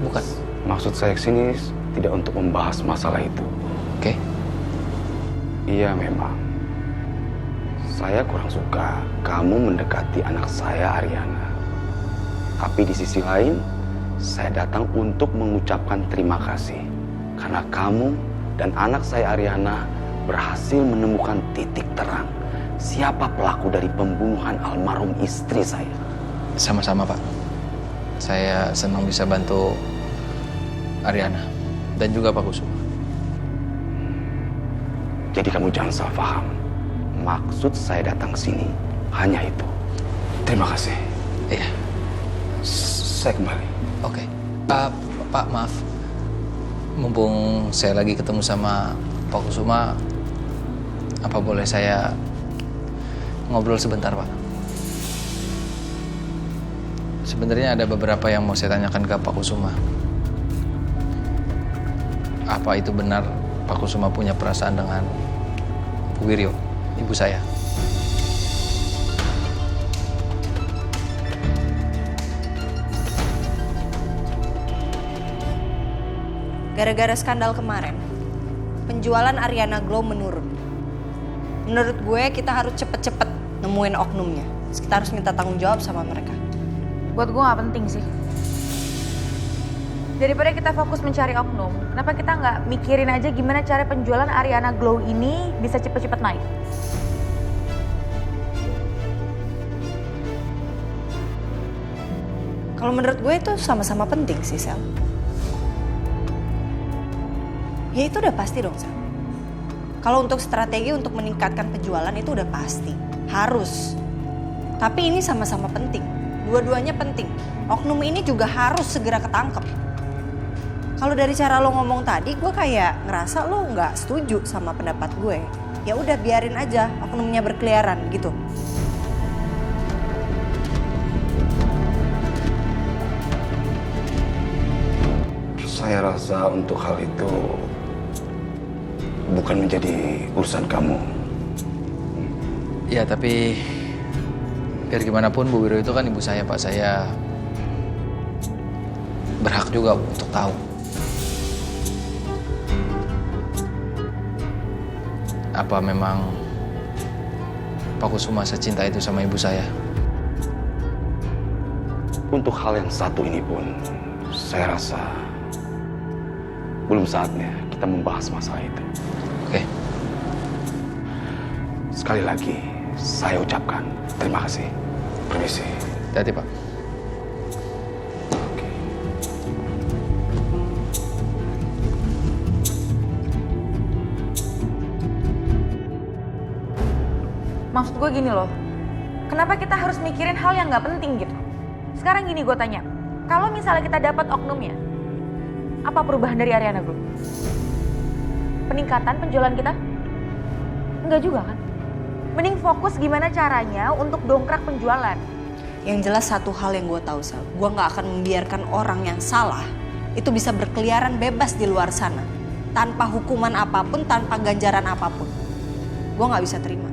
Bukan? Maksud saya kesini tidak untuk membahas masalah itu. Oke. Iya memang. Saya kurang suka kamu mendekati anak saya Ariana. Tapi di sisi lain, saya datang untuk mengucapkan terima kasih. Karena kamu dan anak saya Ariana berhasil menemukan titik terang siapa pelaku dari pembunuhan almarhum istri saya. Sama-sama Pak. Saya senang bisa bantu Ariana dan juga Pak Kusuma. Jadi kamu jangan salah paham. Maksud saya datang ke sini hanya itu. Terima kasih. Iya. Saya kembali. Oke. Pak, maaf. Mumpung saya lagi ketemu sama Pak Kusuma, apa boleh saya ngobrol sebentar, Pak? Sebenarnya ada beberapa yang mau saya tanyakan ke Pak Kusuma. Apa itu benar Pak Kusuma punya perasaan dengan Bu Wiryo, ibu saya? Gara-gara skandal kemarin, penjualan Ariana Glow menurun. Menurut gue kita harus cepet-cepet nemuin oknumnya. Terus kita harus minta tanggung jawab sama mereka. Buat gue gak penting sih. Daripada kita fokus mencari oknum, kenapa kita nggak mikirin aja gimana cara penjualan Ariana Glow ini bisa cepet-cepet naik? Kalau menurut gue itu sama-sama penting sih, Sel. Ya itu udah pasti dong, Sel. Kalau untuk strategi untuk meningkatkan penjualan itu udah pasti. Harus. Tapi ini sama-sama penting. Dua-duanya penting. Oknum ini juga harus segera ketangkep. Kalau dari cara lo ngomong tadi, gue kayak ngerasa lo nggak setuju sama pendapat gue. Ya udah biarin aja oknumnya berkeliaran gitu. Saya rasa untuk hal itu bukan menjadi urusan kamu. Ya tapi biar gimana pun Bu Wiro itu kan ibu saya, Pak. Saya berhak juga untuk tahu. Apa memang Pak Kusuma secinta itu sama ibu saya? Untuk hal yang satu ini pun, saya rasa belum saatnya kita membahas masalah itu. Oke. Sekali lagi, saya ucapkan terima kasih. Permisi. Hati-hati, Pak. Maksud gue gini loh, kenapa kita harus mikirin hal yang nggak penting gitu? Sekarang gini gue tanya, kalau misalnya kita dapat oknumnya, apa perubahan dari Ariana Glow? Peningkatan penjualan kita? Enggak juga kan? Mending fokus gimana caranya untuk dongkrak penjualan. Yang jelas satu hal yang gue tahu, Sel. Gue gak akan membiarkan orang yang salah itu bisa berkeliaran bebas di luar sana. Tanpa hukuman apapun, tanpa ganjaran apapun. Gue gak bisa terima.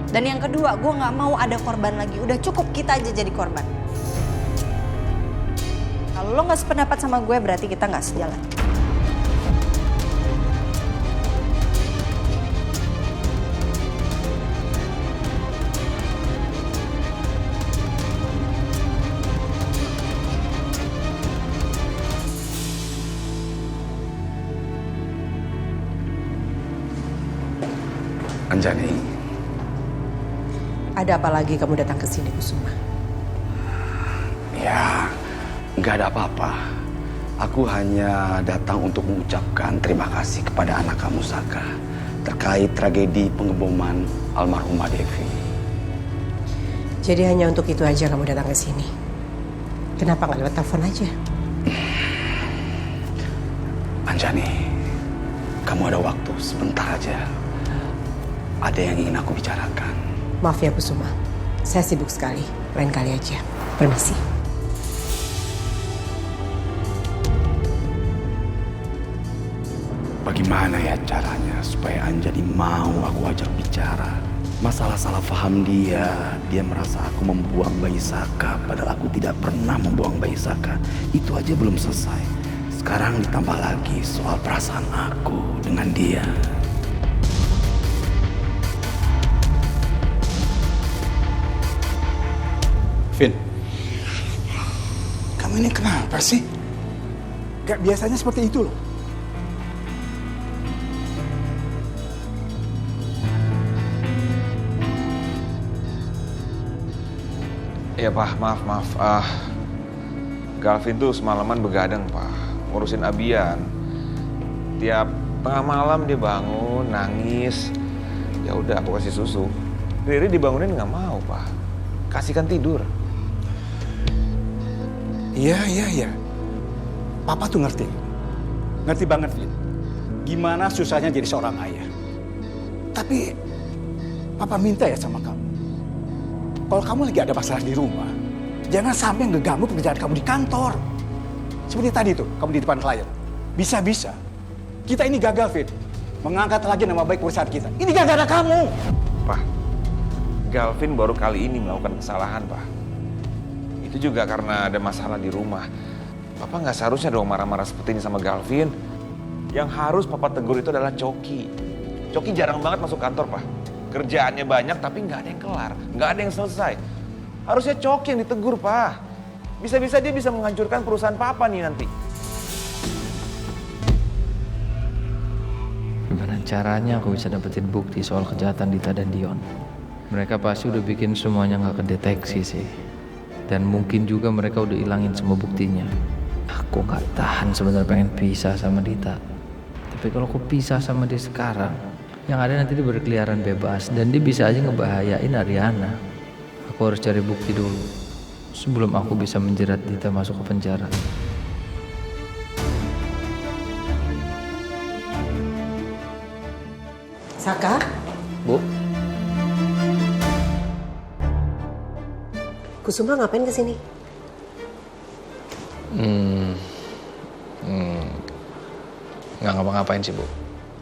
Dan yang kedua, gue gak mau ada korban lagi. Udah cukup kita aja jadi korban. Kalau lo gak sependapat sama gue, berarti kita gak sejalan. Anjani. Ada apa lagi kamu datang ke sini, Kusuma? Ya, nggak ada apa-apa. Aku hanya datang untuk mengucapkan terima kasih kepada anak kamu, Saka, terkait tragedi pengeboman almarhumah Devi. Jadi hanya untuk itu aja kamu datang ke sini? Kenapa nggak lewat telepon aja? Anjani, kamu ada waktu sebentar aja. Ada yang ingin aku bicarakan. Maaf ya Kusuma, saya sibuk sekali. Lain kali aja. Permisi. Bagaimana ya caranya supaya Anjani mau aku ajak bicara? Masalah salah paham dia merasa aku membuang bayi Saka, padahal aku tidak pernah membuang bayi Saka. Itu aja belum selesai. Sekarang ditambah lagi soal perasaan aku dengan dia. Vin, kamu ini kenapa sih? Gak biasanya seperti itu loh. Iya Pak, maaf. Galvin tuh semalaman begadang Pak, ngurusin Abian. Tiap tengah malam dia bangun, nangis. Ya udah aku kasih susu. Riri dibangunin nggak mau Pak, kasihkan tidur. Iya. Papa tuh ngerti. Ngerti banget, Vin. Gimana susahnya jadi seorang ayah. Tapi Papa minta ya sama kamu. Kalau kamu lagi ada masalah di rumah, jangan sampai ngeganggu pekerjaan kamu di kantor. Seperti tadi tuh, kamu di depan klien. Bisa-bisa kita ini gagal, Vin. Mengangkat lagi nama baik perusahaan kita. Ini gara-gara kamu. Pak, Galvin baru kali ini melakukan kesalahan, Pak. Itu juga karena ada masalah di rumah. Papa nggak seharusnya dong marah-marah seperti ini sama Galvin. Yang harus Papa tegur itu adalah Coki. Coki jarang banget masuk kantor, Pak. Kerjaannya banyak tapi nggak ada yang kelar, nggak ada yang selesai. Harusnya Coki yang ditegur, Pak. Bisa-bisa dia bisa menghancurkan perusahaan Papa nih nanti. Gimana caranya aku bisa dapetin bukti soal kejahatan Dita dan Dion? Mereka pasti udah bikin semuanya nggak kedeteksi sih. Dan mungkin juga mereka udah ilangin semua buktinya. Aku nggak tahan sebenarnya pengen pisah sama Dita. Tapi kalau aku pisah sama dia sekarang, yang ada nanti dia berkeliaran bebas dan dia bisa aja ngebahayain Ariana. Aku harus cari bukti dulu sebelum aku bisa menjerat Dita masuk ke penjara. Saka? Bu? Kusuma ngapain kesini? Nggak ngapa-ngapain sih, Bu.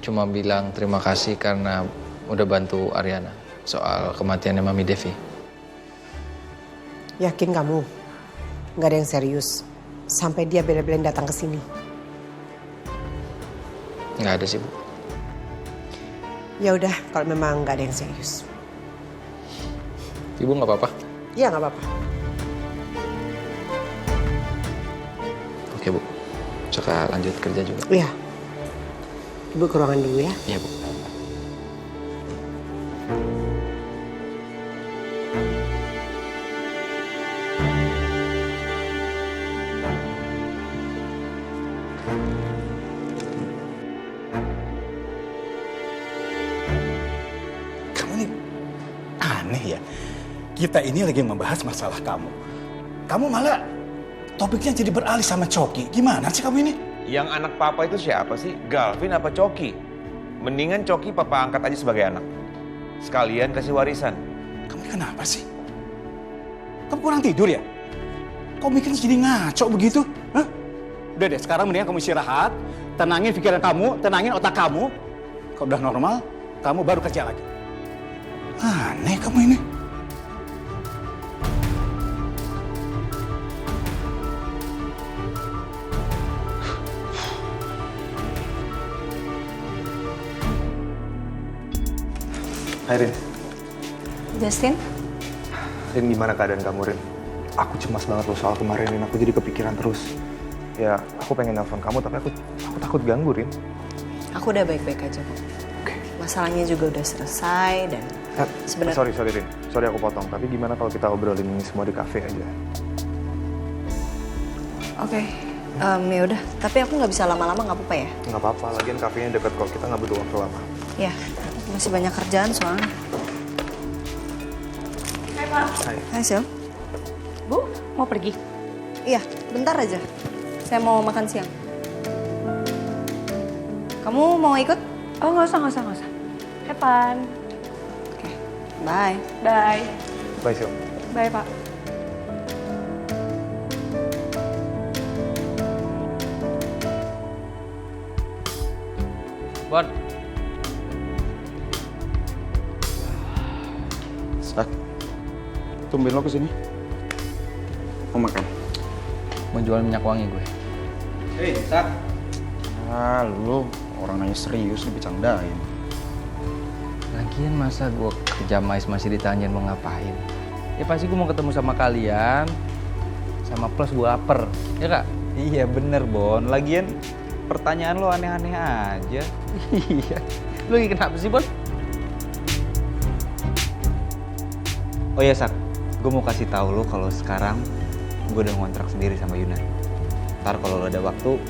Cuma bilang terima kasih karena udah bantu Ariana soal kematiannya Mami Devi. Yakin kamu? Nggak ada yang serius? Sampai dia bela-belain datang ke sini? Nggak ada sih, Bu. Ya udah, kalau memang nggak ada yang serius. Ibu nggak apa-apa? Iya, nggak apa-apa. Oke, Bu. Suka lanjut kerja juga. Iya. Ibu ke ruangan dulu ya. Iya, Bu. Kamu nih aneh ya. Kita ini lagi membahas masalah kamu. Kamu malah topiknya jadi beralih sama Coki. Gimana sih kamu ini? Yang anak Papa itu siapa sih? Galvin apa Coki? Mendingan Coki Papa angkat aja sebagai anak. Sekalian kasih warisan. Kamu ini kenapa sih? Kamu kurang tidur ya? Kok mikirnya jadi ngaco begitu? Hah? Udah deh, sekarang mendingan kamu istirahat. Tenangin pikiran kamu, tenangin otak kamu. Kalau udah normal, kamu baru kerja lagi. Aneh kamu ini. Hai Rin. Justin? Rin, gimana keadaan kamu, Rin? Aku cemas banget loh soal kemarin, Rin. Aku jadi kepikiran terus. Ya, aku pengen nelfon kamu, tapi aku takut ganggu, Rin. Aku udah baik-baik aja kok. Masalahnya juga udah selesai dan sebenarnya... Sorry Rin. Sorry aku potong. Tapi gimana kalau kita obrolin ini semua di kafe aja? Oke. Ya udah. Tapi aku nggak bisa lama-lama, nggak apa-apa ya? Nggak apa-apa. Lagian kafenya deket kok. Kita nggak butuh waktu lama. Ya. Masih banyak kerjaan soalnya. Hai, Pak. Hai, Sil. Bu, mau pergi? Iya, bentar aja. Saya mau makan siang. Kamu mau ikut? Oh, nggak usah. Have fun. Oke, bye. Bye. Bye, Sil. Bye, Pak. Bon. Sak, tumben lo kesini. Mau makan? Mau jual minyak wangi gue. Hei, Sak. Ah, lu orang nanya serius nih bercandain. Lagian masa gue kerja masih ditanyain mau ngapain? Ya pasti gue mau ketemu sama kalian. Sama plus gue lapar. Ya kak? Iya bener Bon. Lagian pertanyaan lo aneh-aneh aja. Iya. Lu lagi kenapa sih Bon? Oh ya Sak, gue mau kasih tahu lo kalau sekarang gue udah ngontrak sendiri sama Yuna. Ntar kalau lo ada waktu,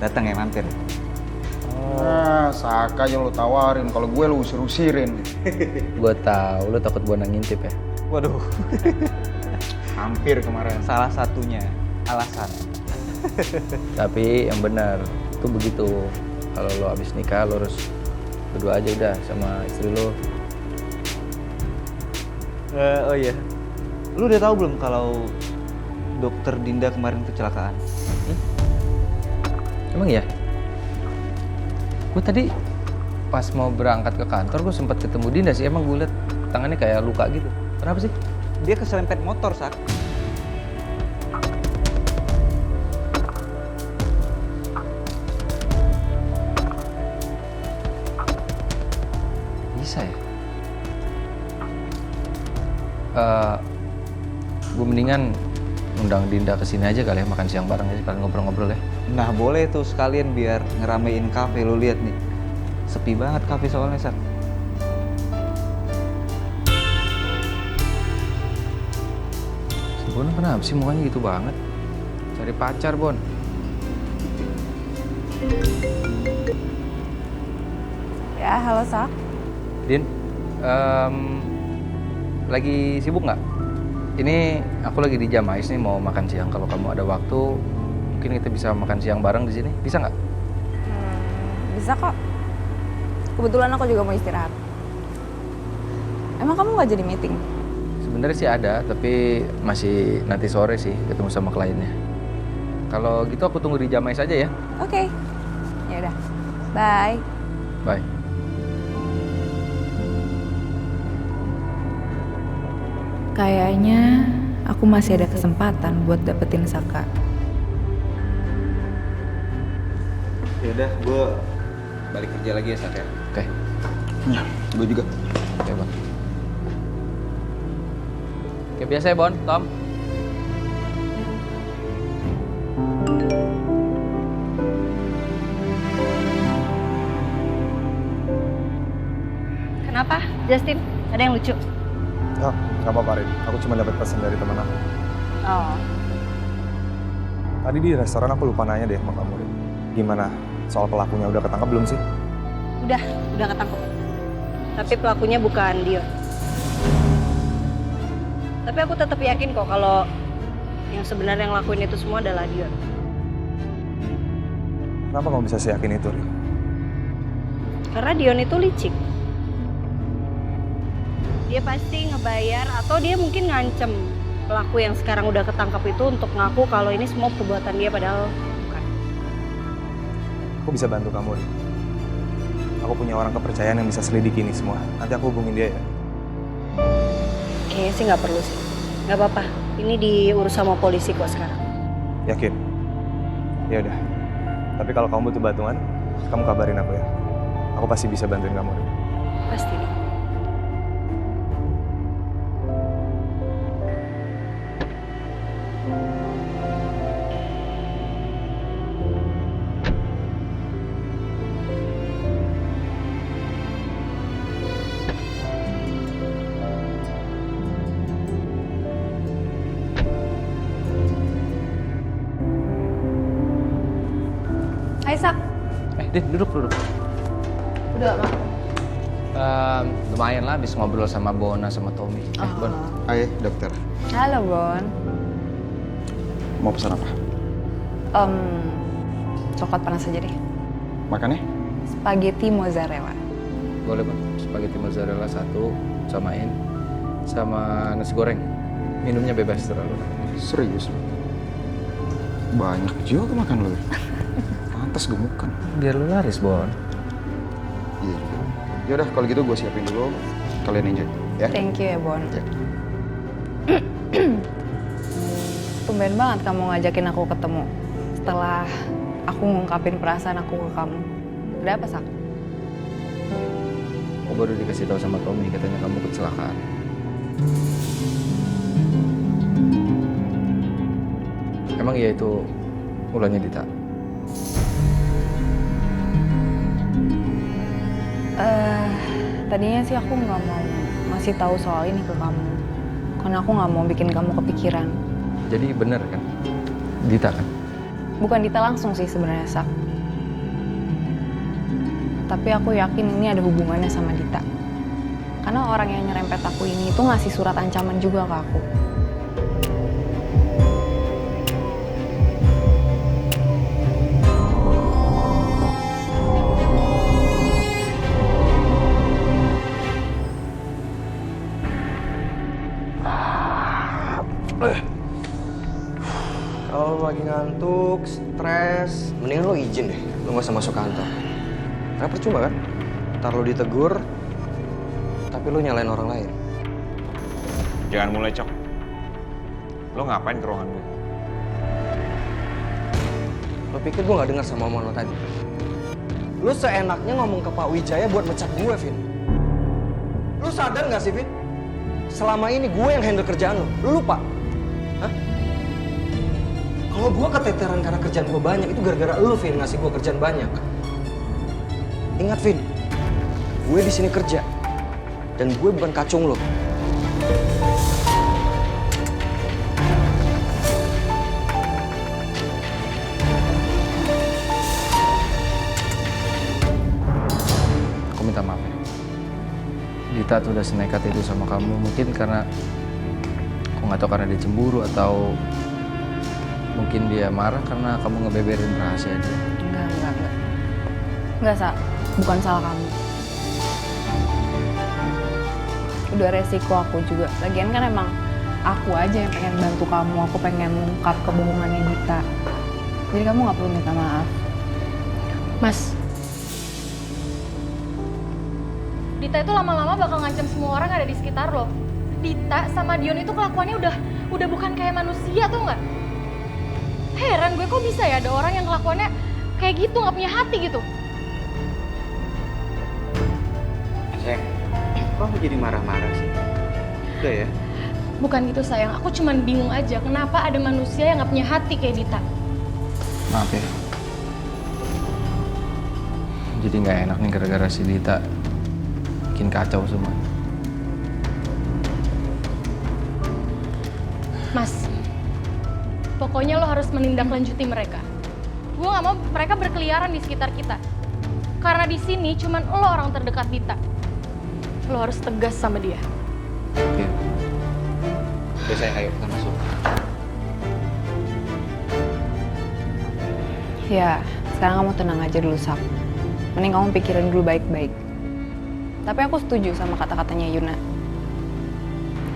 datang ya mampir. Ah, Saka yang lo tawarin, kalau gue lo usir-usirin. Gue tahu lu takut Bon ngintip ya. Waduh. Hampir kemarin. Salah satunya alasan. Tapi yang benar itu begitu. Kalau lo abis nikah lo harus berdua aja udah sama istri lo. Oh iya, lu udah tahu belum kalau dokter Dinda kemarin kecelakaan? Emang iya? Gue tadi pas mau berangkat ke kantor gue sempat ketemu Dinda sih. Emang gue liat tangannya kayak luka gitu. Kenapa sih? Dia keserempet motor, Sak. Bisa ya? Gue mendingan undang Dinda ke sini aja kali ya, makan siang bareng aja, kalian ngobrol-ngobrol ya. Nah, boleh tuh sekalian biar ngeramein kafe. Lu lihat nih. Sepi banget kafe soalnya, Sak. Si Bon kenapa sih mukanya gitu banget? Cari pacar, Bon. Ya, halo Sak. Din, lagi sibuk nggak? Ini aku lagi di Jamais nih mau makan siang. Kalau kamu ada waktu, mungkin kita bisa makan siang bareng di sini. Bisa nggak? Bisa kok. Kebetulan aku juga mau istirahat. Emang kamu nggak jadi meeting? Sebenarnya sih ada, tapi masih nanti sore sih ketemu sama kliennya. Kalau gitu aku tunggu di Jamais aja ya. Oke. Ya udah. Bye. Bye. Kayaknya aku masih ada kesempatan buat dapetin Saka. Yaudah, gue balik kerja lagi ya, Sak ya. Oke. Ya, gue juga. Oke, Bon. Kayak biasa ya, Bon, Tom. Kenapa, Justin? Ada yang lucu? Oh, nggak apa-apa, Rin. Aku cuma dapat pesan dari teman aku. Oh. Tadi di restoran aku lupa nanya deh sama kamu, Rin. Gimana? Soal pelakunya udah ketangkap belum sih? Udah ketangkep. Tapi pelakunya bukan Dion. Tapi aku tetap yakin kok kalau yang sebenarnya ngelakuin itu semua adalah Dion. Kenapa kamu bisa yakin itu, Rin? Karena Dion itu licik. Dia pasti ngebayar atau dia mungkin ngancem pelaku yang sekarang udah ketangkap itu untuk ngaku kalau ini semua perbuatan dia padahal bukan. Aku bisa bantu kamu, Rin. Aku punya orang kepercayaan yang bisa selidiki ini semua. Nanti aku hubungin dia ya. Kayaknya sih nggak perlu sih. Nggak apa-apa. Ini diurus sama polisi kok sekarang. Yakin? Ya udah. Tapi kalau kamu butuh bantuan, kamu kabarin aku ya. Aku pasti bisa bantuin kamu, Rin. Pasti deh. Hai Sak. Din, duduk. Udah, Mak. Lumayan lah habis ngobrol sama Bona sama Tommy. Bon. Hai, dokter. Halo Bon. Mau pesan apa? Coklat panas aja deh. Makannya? Spaghetti mozzarella. Boleh, Bon. Spaghetti mozzarella 1, samain. Sama nasi goreng. Minumnya bebas terlalu. Serius? Banyak juga makan lo. Pantas gemuk kan. Biar lu laris, Bon. Iya juga. Yaudah, kalau gitu gue siapin dulu. Kalian enjoy, ya? Thank you ya, Bon. Ya. Tumben banget kamu ngajakin aku ketemu setelah aku ngungkapin perasaan aku ke kamu. Ada apa, Sak? Aku baru dikasih tahu sama Tommy, katanya kamu kecelakaan. Emang iya itu ulahnya Dita? Tadinya sih aku nggak mau ngasih tahu soal ini ke kamu, karena aku nggak mau bikin kamu kepikiran. Jadi bener kan? Dita kan? Bukan Dita langsung sih sebenarnya, Sak. Tapi aku yakin ini ada hubungannya sama Dita. Karena orang yang nyerempet aku ini itu ngasih surat ancaman juga ke aku. Kalau lo lagi ngantuk, stres, mendingan lo izin deh. Lo gak usah masuk kantor. Karena percuma kan? Ntar lo ditegur, tapi lo nyalain orang lain. Jangan mulai, Cok. Lo ngapain ke ruangan gue? Lo pikir gue gak dengar sama omongan lo tadi? Lo seenaknya ngomong ke Pak Wijaya buat mecat gue, Vin. Lo sadar gak sih, Vin? Selama ini gue yang handle kerjaan lo. Lo lupa? Hah? Kalau gue keteteran karena kerjaan gue banyak, itu gara-gara lo, Vin, ngasih gue kerjaan banyak. Ingat, Vin. Gue di sini kerja. Dan gue bukan kacung lo. Aku minta maaf ya. Dita tuh udah senekat itu sama kamu. Mungkin karena aku nggak tahu karena dia cemburu atau mungkin dia marah karena kamu ngebeberin rahasia dia. Enggak, Sa. Bukan salah kamu. Udah resiko aku juga. Lagian kan emang aku aja yang pengen bantu kamu. Aku pengen mengungkap kebohongannya Dita. Jadi kamu nggak perlu minta maaf. Mas, Dita itu lama-lama bakal ngancam semua orang yang ada di sekitar lo. Dita sama Dion itu kelakuannya udah bukan kayak manusia tuh nggak? Heran gue kok bisa ya ada orang yang kelakuannya kayak gitu, nggak punya hati gitu. Sayang, kok aku jadi marah-marah sih? Udah ya? Bukan gitu sayang, aku cuman bingung aja kenapa ada manusia yang nggak punya hati kayak Dita. Maaf ya. Jadi nggak enak nih gara-gara si Dita bikin kacau semua. Mas, pokoknya lo harus menindaklanjuti mereka. Gue nggak mau mereka berkeliaran di sekitar kita. Karena di sini cuman lo orang terdekat Dita. Lo harus tegas sama dia. Oke. Udah sayang, ayo kita masuk. Ya, sekarang kamu tenang aja dulu, Sak. Mending kamu pikirin dulu baik-baik. Tapi aku setuju sama kata-katanya Yuna.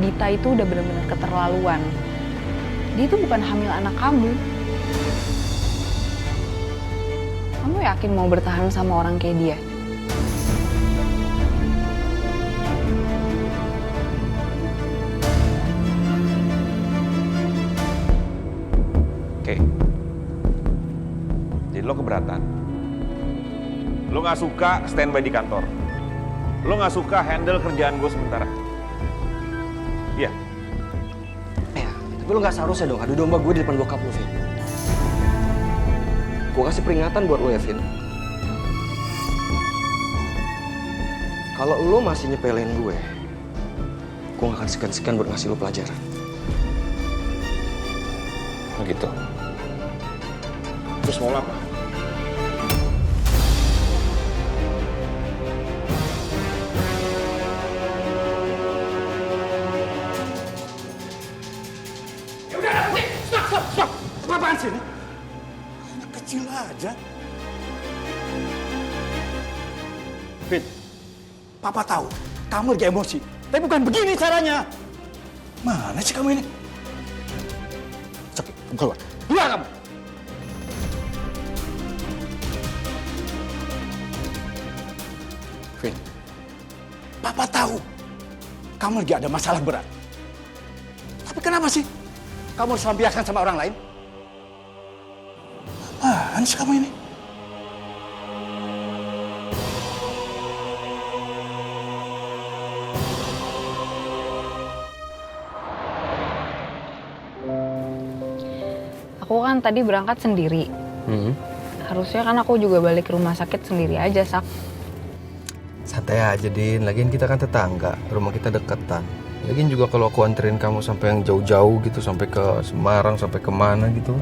Dita itu udah benar-benar keterlaluan. Dia itu bukan hamil anak kamu. Kamu yakin mau bertahan sama orang kayak dia? Oke. Jadi lo keberatan? Lo nggak suka standby di kantor? Lo nggak suka handle kerjaan gue sementara? Iya. Tapi lo gak seharusnya dong adu domba gue di depan bokap lo, Vin. Gue kasih peringatan buat lo ya, Vin. Kalau lo masih nyepelin gue gak akan segan-segan buat ngasih lo pelajaran. Begitu. Terus mau lo apa? Apaan sih ini? Anak kecil aja. Fit, Papa tahu kamu lagi emosi, tapi bukan begini caranya. Mana sih kamu ini? Cepet, keluar. Keluar kamu! Fit, Papa tahu kamu lagi ada masalah berat. Tapi kenapa sih kamu harus lampiaskan sama orang lain? Apaan sih kamu ini? Aku kan tadi berangkat sendiri. Harusnya kan aku juga balik ke rumah sakit sendiri aja, Sak. Santai aja, Din. Lagian kita kan tetangga, rumah kita deketan. Lagian juga kalau aku anterin kamu sampai yang jauh-jauh gitu, sampai ke Semarang, sampai kemana gitu,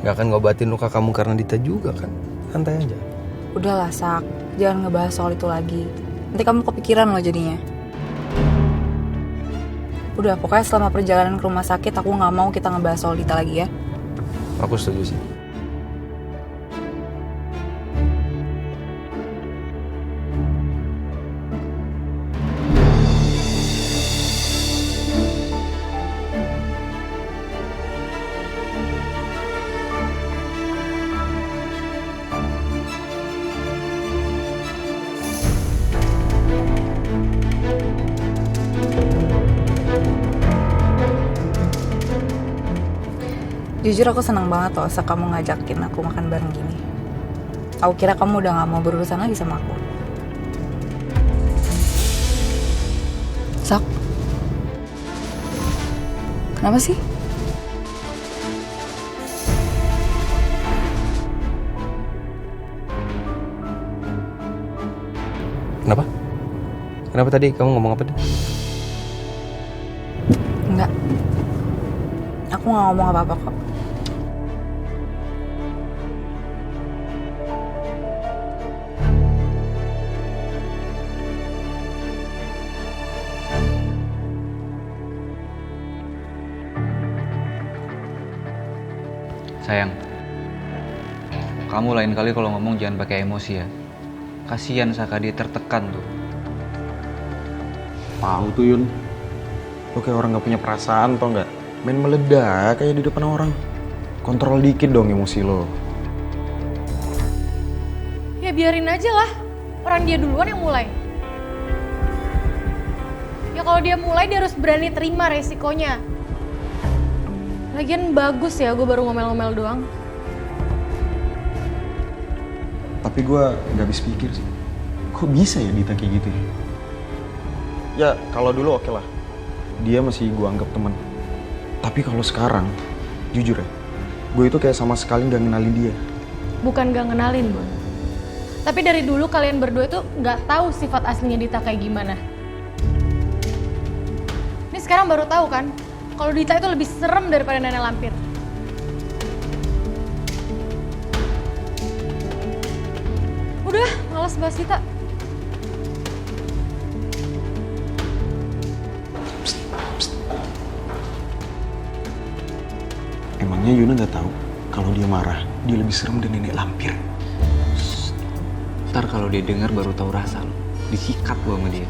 gak akan ngobatin luka kamu karena Dita juga kan. Santai aja. Udahlah, Sak. Jangan ngebahas soal itu lagi. Nanti kamu kepikiran loh jadinya. Udah, pokoknya selama perjalanan ke rumah sakit aku nggak mau kita ngebahas soal Dita lagi ya. Aku setuju sih. Jujur aku senang banget loh kamu ngajakin aku makan bareng gini. Aku kira kamu udah gak mau berurusan lagi sama aku. Sak, kenapa sih? Kenapa? Kenapa tadi kamu ngomong apa deh? Enggak. Aku gak ngomong apa-apa kok. Sayang, kamu lain kali kalau ngomong jangan pakai emosi ya. Kasian Saka, dia tertekan tuh. Tahu tuh Yun, lo kayak orang gak punya perasaan tau nggak? Main meledak kayak di depan orang. Kontrol dikit dong emosi lo. Ya biarin aja lah, orang dia duluan yang mulai. Ya kalau dia mulai dia harus berani terima resikonya. Lagian bagus ya, gue baru ngomel-ngomel doang. Tapi gue gak habis pikir sih, kok bisa ya Dita kayak gitu ya? Ya kalau dulu oke lah, dia masih gue anggap teman. Tapi kalau sekarang, jujur ya, gue itu kayak sama sekali gak ngenalin dia. Bukan gak ngenalin, Bon. Tapi dari dulu kalian berdua tuh gak tahu sifat aslinya Dita kayak gimana. Ini sekarang baru tahu kan, kalau Dita itu lebih serem daripada nenek lampir. Udah, malas bahas Dita. Emangnya Yuna gak tahu kalau dia marah, dia lebih serem dari nenek lampir. Ntar kalau dia dengar baru tahu rasa lo. Disikat lo sama dia.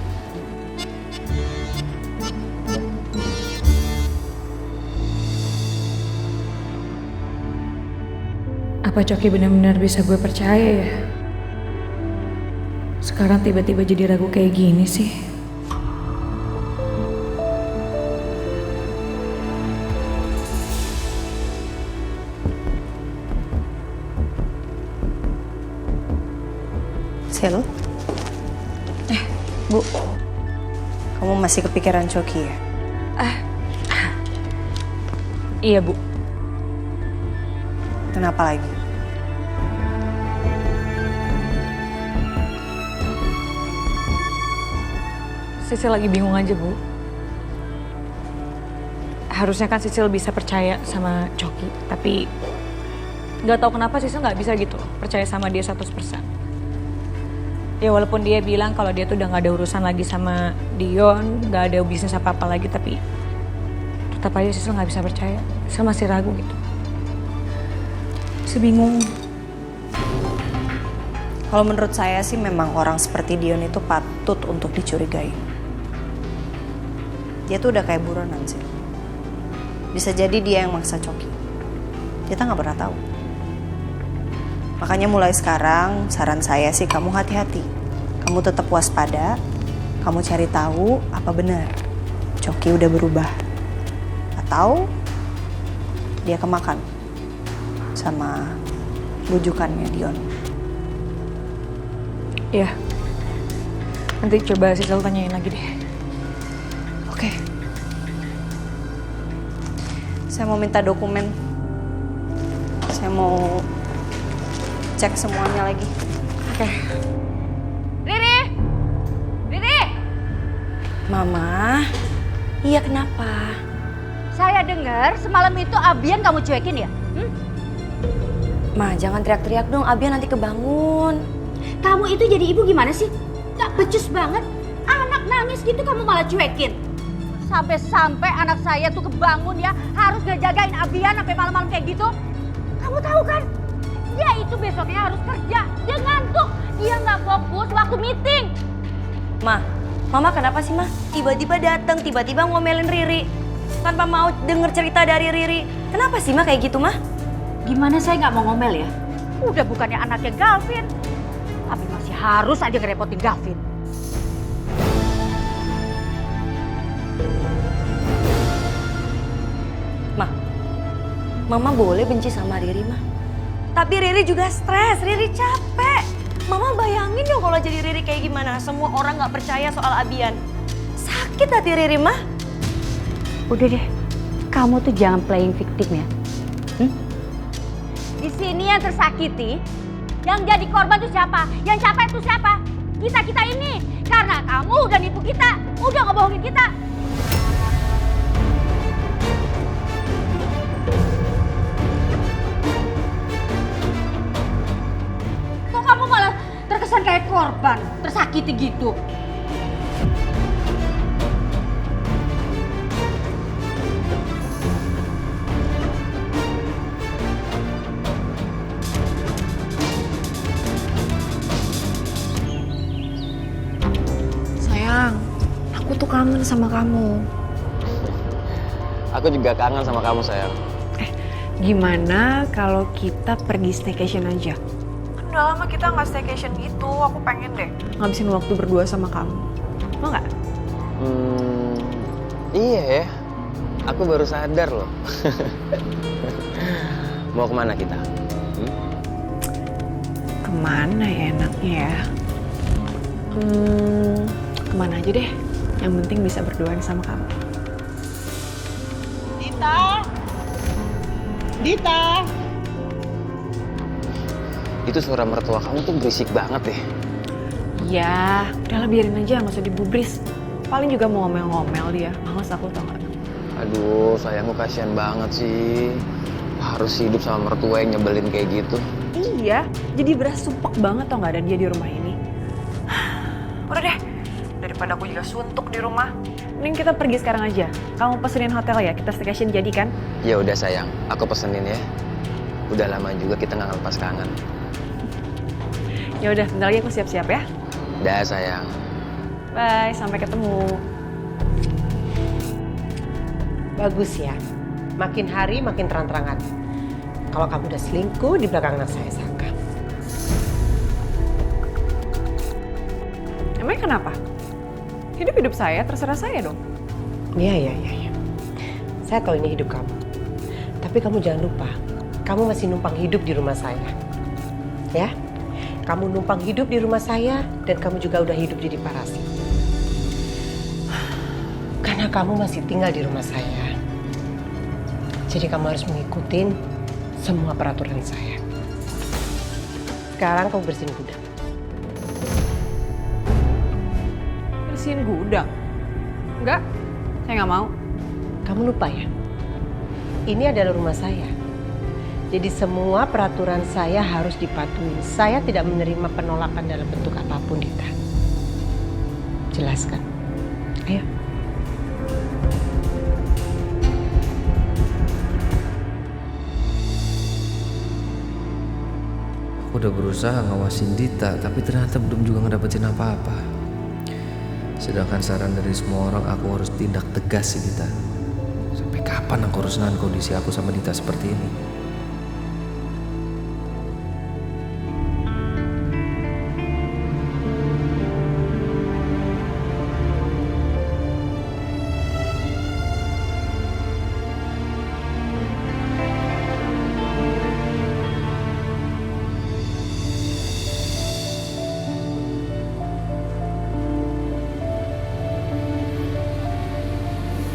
Apa Coki benar-benar bisa gue percaya ya? Sekarang tiba-tiba jadi ragu kayak gini sih. Sel? Bu, kamu masih kepikiran Coki ya? Iya, Bu. Kenapa lagi? Sisil lagi bingung aja, Bu. Harusnya kan Sisil bisa percaya sama Coki, tapi nggak tahu kenapa Sisil nggak bisa gitu percaya sama dia 100%. Ya walaupun dia bilang kalau dia tuh udah nggak ada urusan lagi sama Dion, nggak ada bisnis apa-apa lagi, tapi tetap aja Sisil nggak bisa percaya. Sisil masih ragu gitu. Sebingung. Kalau menurut saya sih memang orang seperti Dion itu patut untuk dicurigai. Dia tuh udah kayak buronan sih. Bisa jadi dia yang maksa Coki. Kita nggak pernah tahu. Makanya mulai sekarang saran saya sih kamu hati-hati. Kamu tetap waspada. Kamu cari tahu apa benar Coki udah berubah. Atau dia kemakan sama bujukannya Dion. Iya. Nanti coba Sisil tanyain lagi deh. Oke. Saya mau minta dokumen. Saya mau cek semuanya lagi. Oke. Riri! Riri! Mama, iya kenapa? Saya dengar semalam itu Abian kamu cuekin ya? Ma, jangan teriak-teriak dong, Abian nanti kebangun. Kamu itu jadi ibu gimana sih? Gak becus banget. Anak nangis gitu kamu malah cuekin. Sampai-sampai anak saya tuh kebangun ya, harus ngejagain Abian sampai malam-malam kayak gitu. Kamu tahu kan? Dia itu besoknya harus kerja. Dia ngantuk. Dia nggak fokus waktu meeting. Ma, Mama kenapa sih, Ma? Tiba-tiba datang, tiba-tiba ngomelin Riri. Tanpa mau denger cerita dari Riri. Kenapa sih, Ma, kayak gitu, Ma? Gimana saya nggak mau ngomel ya? Udah bukannya anaknya Gavin. Tapi masih harus aja ngerepotin Gavin. Mama boleh benci sama Riri mah. Tapi Riri juga stres, Riri capek. Mama bayangin dong kalau jadi Riri kayak gimana. Semua orang gak percaya soal Abian. Sakit hati Riri mah. Udah deh, kamu tuh jangan playing victim ya. Di sini yang tersakiti, yang jadi korban tuh siapa? Yang capek tuh siapa? Kita ini. Karena kamu udah nipu kita, udah ngebohongin kita. Kok kamu malah terkesan kayak korban, tersakiti gitu? Sayang, aku tuh kangen sama kamu. Aku juga kangen sama kamu sayang. Gimana kalau kita pergi staycation aja? Kan udah lama kita nggak staycation gitu, aku pengen deh ngabisin waktu berdua sama kamu. Mau nggak? Iya ya, aku baru sadar loh. Mau kemana kita? Kemana ya enaknya ya? Kemana aja deh, yang penting bisa berduaan sama kamu. Dita! Itu suara mertua kamu tuh berisik banget deh. Ya, udahlah biarin aja, nggak usah dibubris. Paling juga mau ngomel-ngomel dia, males aku tau gak? Aduh, sayangku kasihan banget sih. Harus hidup sama mertua yang nyebelin kayak gitu. Iya, jadi beras supek banget tau gak ada dia di rumah ini. Udah deh, daripada aku juga suntuk di rumah, mending kita pergi sekarang aja. Kamu pesenin hotel ya, kita staycation jadi kan? Ya udah sayang, aku pesenin ya. Udah lama juga kita nggak ngelepas kangen. Ya udah, bentar lagi aku siap-siap ya. Dah sayang. Bye, sampai ketemu. Bagus ya, makin hari makin terang-terangan. Kalau kamu udah selingkuh di belakang anak saya, Saka. Emangnya kenapa? Hidup saya, terserah saya dong. Iya. Saya tahu ini hidup kamu. Tapi kamu jangan lupa, kamu masih numpang hidup di rumah saya. Ya? Kamu numpang hidup di rumah saya dan kamu juga udah hidup jadi parasit. Karena kamu masih tinggal di rumah saya. Jadi kamu harus mengikuti semua peraturan saya. Sekarang kamu bersihin gudang. Bersihin gudang? Enggak, saya nggak mau. Kamu lupa ya? Ini adalah rumah saya. Jadi semua peraturan saya harus dipatuhi. Saya tidak menerima penolakan dalam bentuk apapun, Dita. Jelaskan. Ayo. Aku udah berusaha ngawasin Dita, tapi ternyata belum juga ngedapetin apa-apa. Sedangkan saran dari semua orang, aku harus tindak tegas sih Dita. Sampai kapan aku harus nahan kondisi aku sama Dita seperti ini?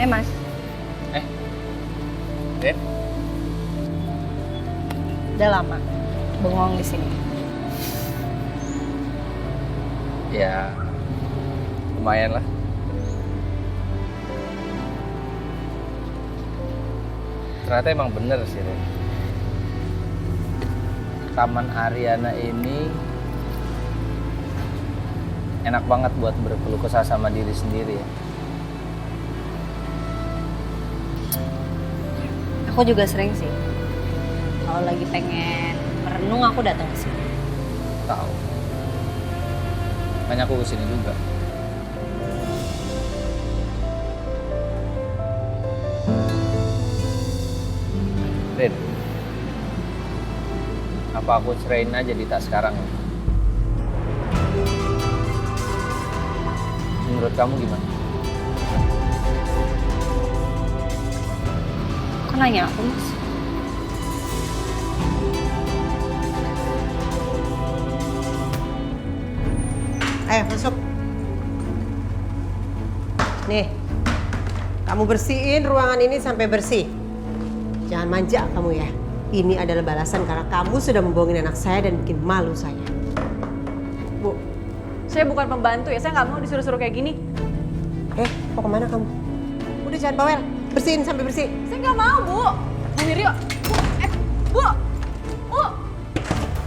Mas. Rin? Udah lama bengong di sini. Ya, lumayan lah. Ternyata emang bener sih, Rin. Taman Ariana ini enak banget buat berkeluh kesah sama diri sendiri ya. Aku juga sering sih. Kalau lagi pengen merenung aku datang ke sini. Tahu. Makanya aku kesini juga. Rin, apa aku ceraiin aja Dita sekarang? Menurut kamu gimana? Kok nanya aku, Mas? Ayo masuk. Nih, kamu bersihin ruangan ini sampai bersih. Jangan manja kamu ya. Ini adalah balasan karena kamu sudah membohongin anak saya dan bikin malu saya. Bu, saya bukan pembantu ya, saya nggak mau disuruh-suruh kayak gini. Mau kemana kamu? Udah jangan bawel, bersihin sampai bersih. Saya nggak mau, Bu. Bu Wiri, Bu. Bu,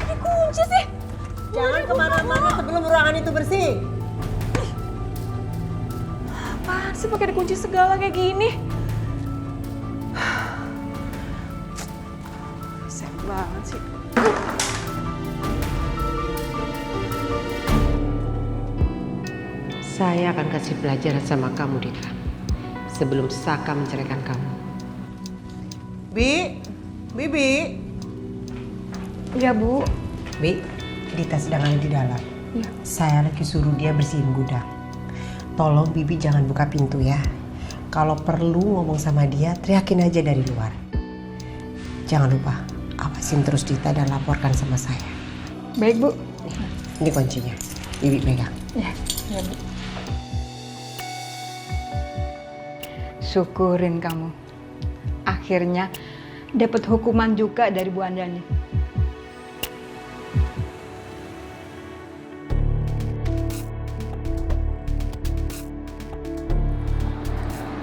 ini kunci sih. Jangan kemana-mana sebelum ruangan itu bersih. Apaan sih pakai dikunci segala kayak gini? Sayang banget sih. Saya akan kasih pelajaran sama kamu, Dita. Sebelum Saka menceraikan kamu. Bibi. Iya, Bu. Bi, Dita sedang ada di dalam. Iya. Saya lagi suruh dia bersihin gudang. Tolong Bibi jangan buka pintu ya. Kalau perlu ngomong sama dia, teriakin aja dari luar. Jangan lupa, awasin terus Dita dan laporkan sama saya. Baik, Bu. Ini kuncinya. Bibi pegang. Ya, Bu. Syukurin kamu. Akhirnya dapat hukuman juga dari Bu Andani.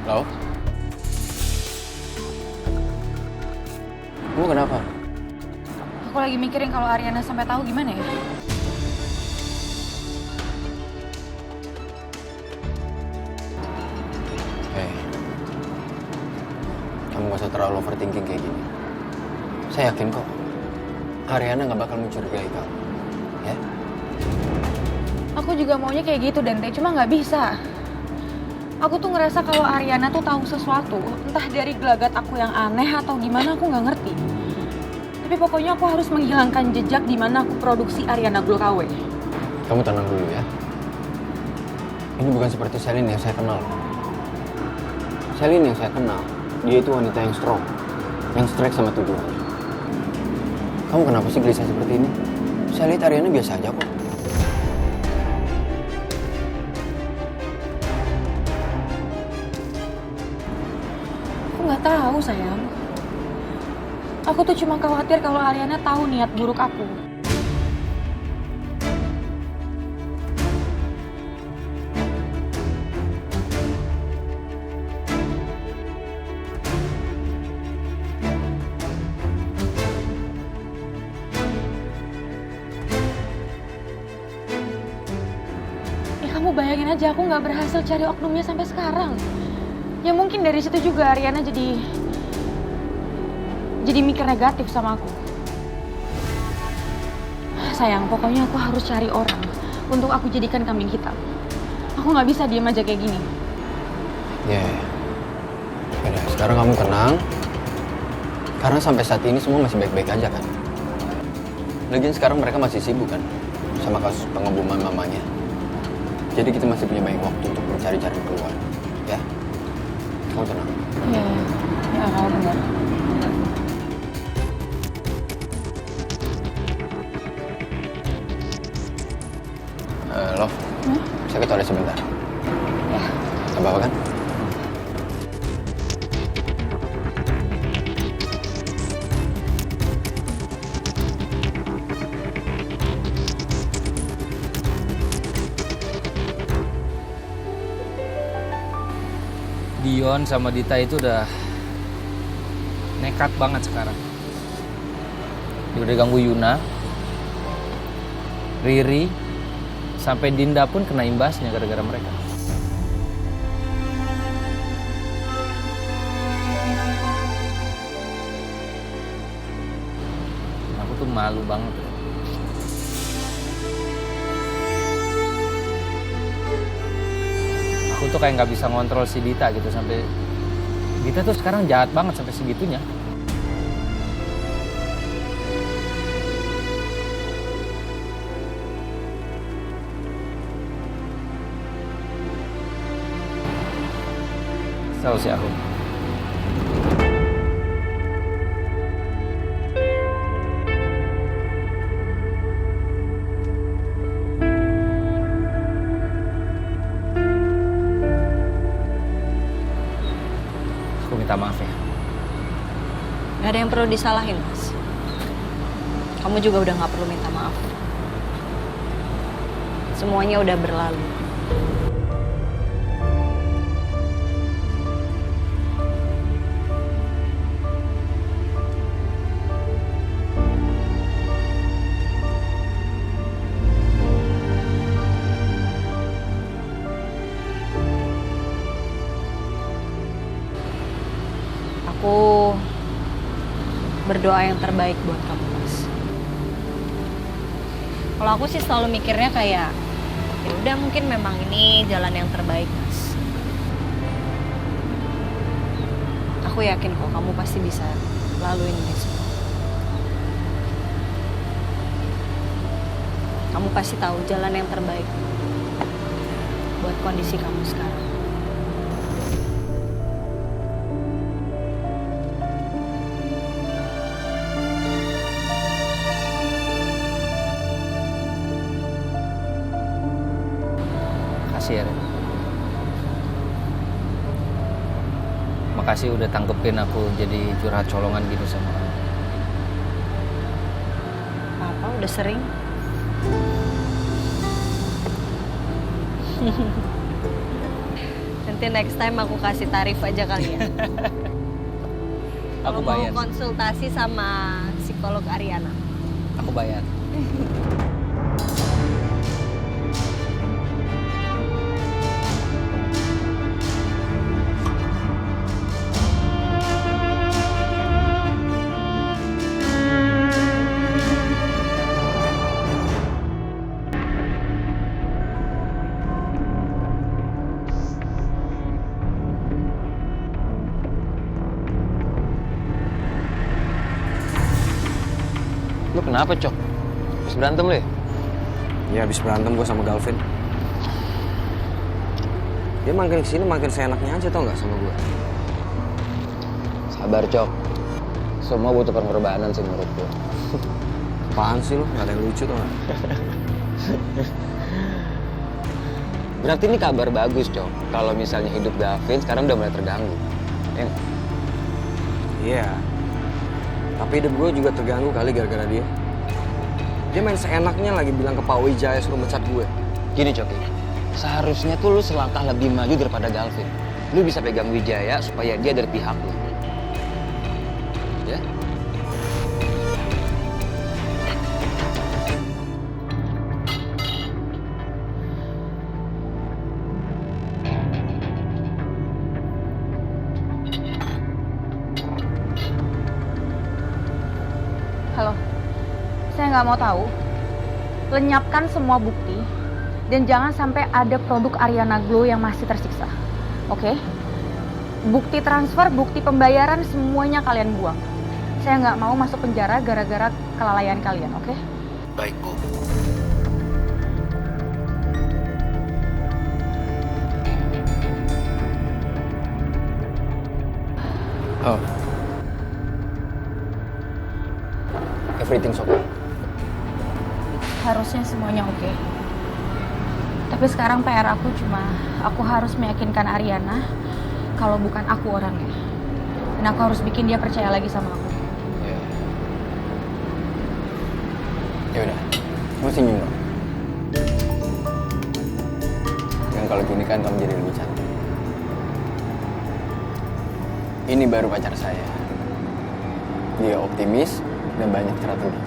Halo? Kamu kenapa? Aku lagi mikirin kalau Ariana sampai tahu gimana ya? Kamu gak usah terlalu overthinking kayak gini. Saya yakin kok, Ariana gak bakal mencurigai kamu. Ya? Aku juga maunya kayak gitu, Dante. Cuma nggak bisa. Aku tuh ngerasa kalau Ariana tuh tahu sesuatu. Entah dari gelagat aku yang aneh atau gimana, aku nggak ngerti. Tapi pokoknya aku harus menghilangkan jejak di mana aku produksi Ariana Glow KW. Kamu tenang dulu ya. Ini bukan seperti Celine yang saya kenal. Celine yang saya kenal, dia itu wanita yang strong, yang strike sama tujuannya. Kamu kenapa sih gelisah seperti ini? Saya lihat Ariana biasa aja kok. Aku nggak tahu, sayang. Aku tuh cuma khawatir kalau Ariana tahu niat buruk aku. Kamu bayangin aja, aku nggak berhasil cari oknumnya sampai sekarang. Ya mungkin dari situ juga Ariana jadi mikir negatif sama aku. Sayang, pokoknya aku harus cari orang untuk aku jadikan kambing hitam. Aku nggak bisa diem aja kayak gini. Ya, udah. Sekarang kamu tenang. Karena sampai saat ini semua masih baik-baik aja kan. Lagian sekarang mereka masih sibuk kan sama kasus pengeboman mamanya. Jadi kita masih punya banyak waktu untuk mencari-cari keluar, ya? Kamu tenang. Iya, ya kamu benar. Love, saya ke toilet sebentar. Ya. Gak apa-apa kan? Dion sama Dita itu udah nekat banget sekarang. Dia udah ganggu Yuna, Riri, sampai Dinda pun kena imbasnya gara-gara mereka. Aku tuh malu banget. Aku tuh kayak nggak bisa ngontrol si Dita gitu sampai Dita tuh sekarang jahat banget sampai segitunya. Tahu sih aku. Aku minta maaf ya. Gak ada yang perlu disalahin, Mas. Kamu juga udah gak perlu minta maaf. Semuanya udah berlalu. Aku berdoa yang terbaik buat kamu, Mas. Kalau aku sih selalu mikirnya kayak, ya udah mungkin memang ini jalan yang terbaik, Mas. Aku yakin kok kamu pasti bisa laluin ini semua. Kamu pasti tahu jalan yang terbaik buat kondisi kamu sekarang. Makasih ya, Ren. Makasih udah tanggepin aku jadi curhat colongan gitu sama kamu. Apa, udah sering? Nanti next time aku kasih tarif aja kali ya. Aku Kalau bayar. mau konsultasi sama psikolog Ariana. Aku bayar. Lu kenapa, Cok? Habis berantem lu ya? Ya habis berantem gue sama Galvin. Dia makin kesini makin seenaknya aja, tau nggak sama gue. Sabar, Cok. Semua butuh pengorbanan sih menurut gue. Apaan sih lu? Gak ada yang lucu tau gak? Berarti ini kabar bagus, Cok. Kalau misalnya hidup Gavin sekarang udah mulai terganggu. Ya nggak? Iya. Tapi hidup gue juga terganggu kali gara-gara dia. Dia main seenaknya lagi bilang ke Pak Wijaya suruh mecat gue. Gini, Coki. Seharusnya tuh lu selangkah lebih maju daripada Galvin. Lu bisa pegang Wijaya supaya dia dari pihak lu. Ya? Halo, saya nggak mau tahu. Lenyapkan semua bukti dan jangan sampai ada produk Ariana Glow yang masih tersiksa. Oke? Bukti transfer, bukti pembayaran semuanya kalian buang. Saya nggak mau masuk penjara gara-gara kelalaian kalian, oke? Baik, Bu. Oh. Everything's okay. Harusnya semuanya oke. Tapi sekarang PR aku harus meyakinkan Ariana kalau bukan aku orangnya. Dan aku harus bikin dia percaya lagi sama aku. Ya udah, kamu senyum dong. Dan kalau gini kan kamu jadi lebih cantik. Ini baru pacar saya. Dia optimis dan banyak strategi.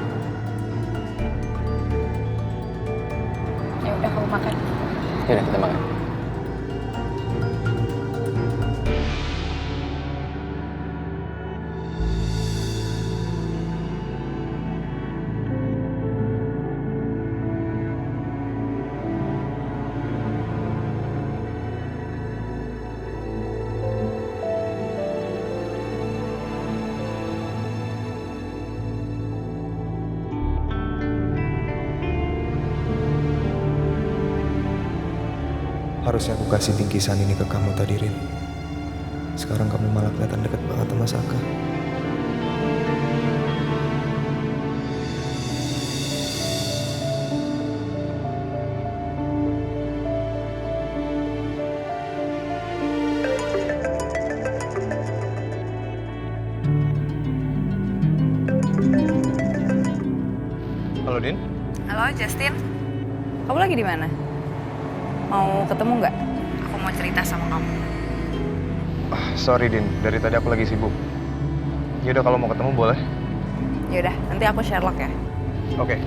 Ya udah, kamu makan. Ya udah, kita makan. Harusnya aku kasih bingkisan ini ke kamu tadi, Rin. Sekarang kamu malah kelihatan deket banget sama Saka. Din. Halo Justin, kamu lagi di mana? Mau ketemu nggak? Aku mau cerita sama kamu. Sorry Din, dari tadi aku lagi sibuk. Yaudah kalau mau ketemu boleh. Yaudah, nanti aku Sherlock ya. Oke.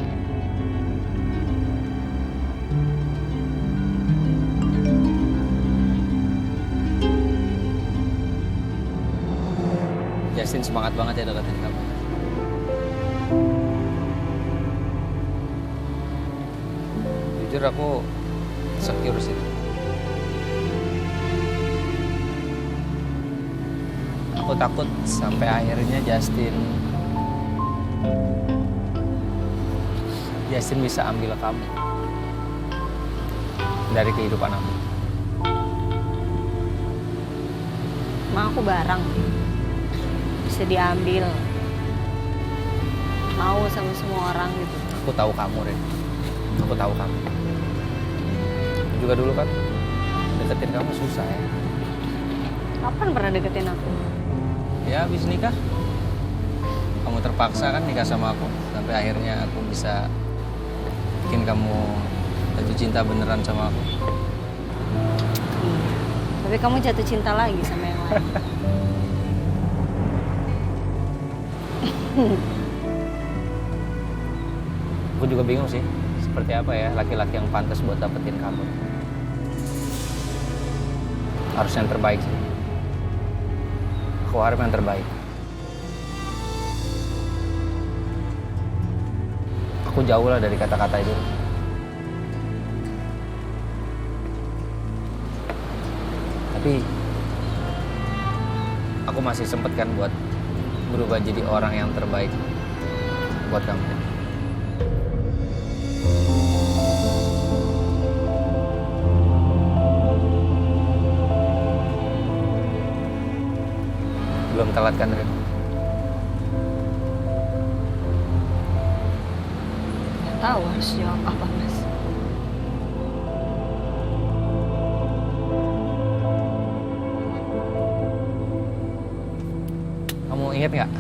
Justin semangat banget ya deketin kamu. Jujur aku insecure sih. Aku takut sampai akhirnya Justin bisa ambil kamu dari kehidupan aku. Emang aku barang bisa diambil, mau sama semua orang gitu. Aku tahu kamu, Ren. Aku tahu kamu. Aku juga dulu kan deketin kamu susah ya. Kapan pernah deketin aku? Ya habis nikah. Kamu terpaksa kan nikah sama aku. Sampai akhirnya aku bisa bikin kamu jatuh cinta beneran sama aku. Iya. Tapi kamu jatuh cinta lagi sama yang lain. Aku juga bingung sih. Seperti apa ya laki-laki yang pantas buat dapetin kamu. Harus yang terbaik sih. Aku harap yang terbaik. Aku jauh lah dari kata-kata itu. Tapi aku masih sempet kan buat berubah jadi orang yang terbaik buat kamu. Belum telat kan, Ren? Gak tahu harus jawab apa, Mas. Kamu inget nggak?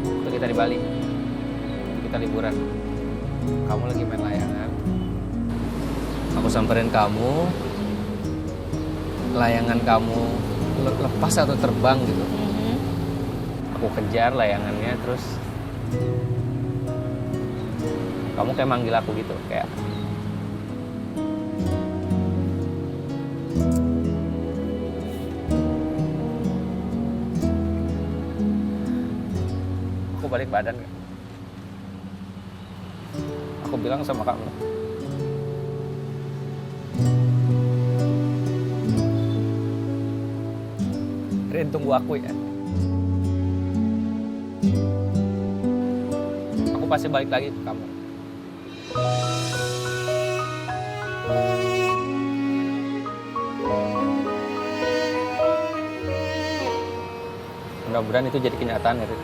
Waktu kita di Bali, kita liburan. Kamu lagi main layangan. Aku samperin kamu. Layangan kamu lepas atau terbang gitu. Aku kejar layangannya, terus kamu kayak manggil aku gitu, kayak aku balik badan gak? Aku bilang sama kamu, Rin, tunggu aku ya. Aku pasti balik lagi ke kamu. Mudah-mudahan itu jadi kenyataan ya, Rin.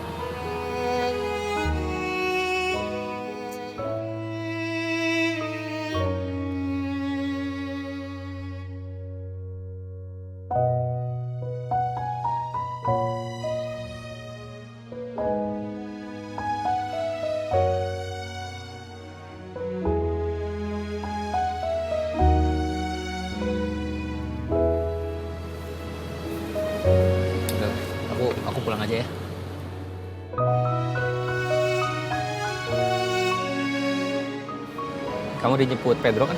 Aku pulang aja ya. Kamu dijemput Pedro kan?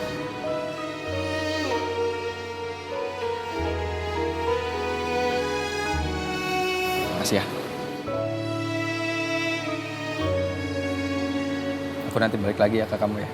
Makasih ya. Aku nanti balik lagi ya ke kamu ya.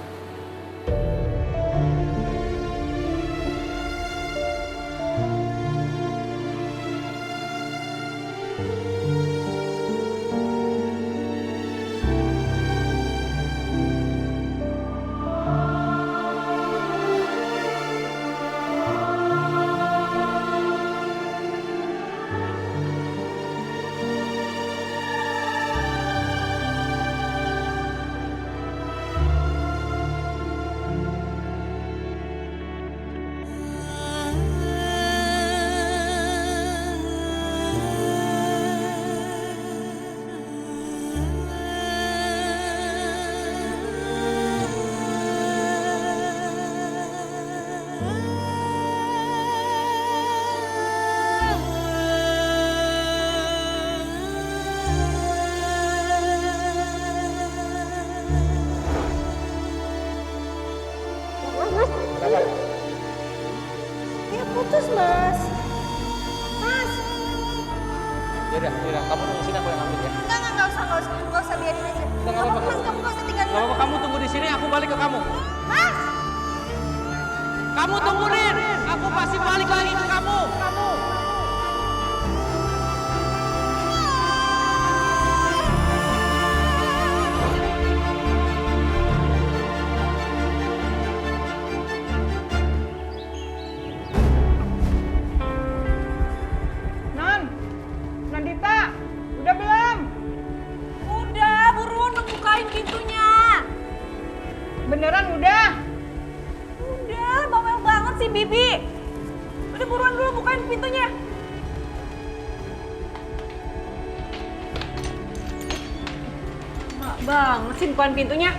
Yaudah, kamu tunggu sini aku yang ambil ya. Enggak usah, biarin aja. Nggak apa-apa. Kamu gak usah tinggal di Gak apa-apa, kamu tunggu di sini, aku balik ke kamu. Hah? Kamu tunggu, Rin. Aku pasti balik lagi ke kamu. Nandita, udah belum? Udah, buruan bukain pintunya. Beneran udah? Udah, bawel banget sih Bibi. Udah buruan dulu bukain pintunya. Mak banget sih bukain pintunya.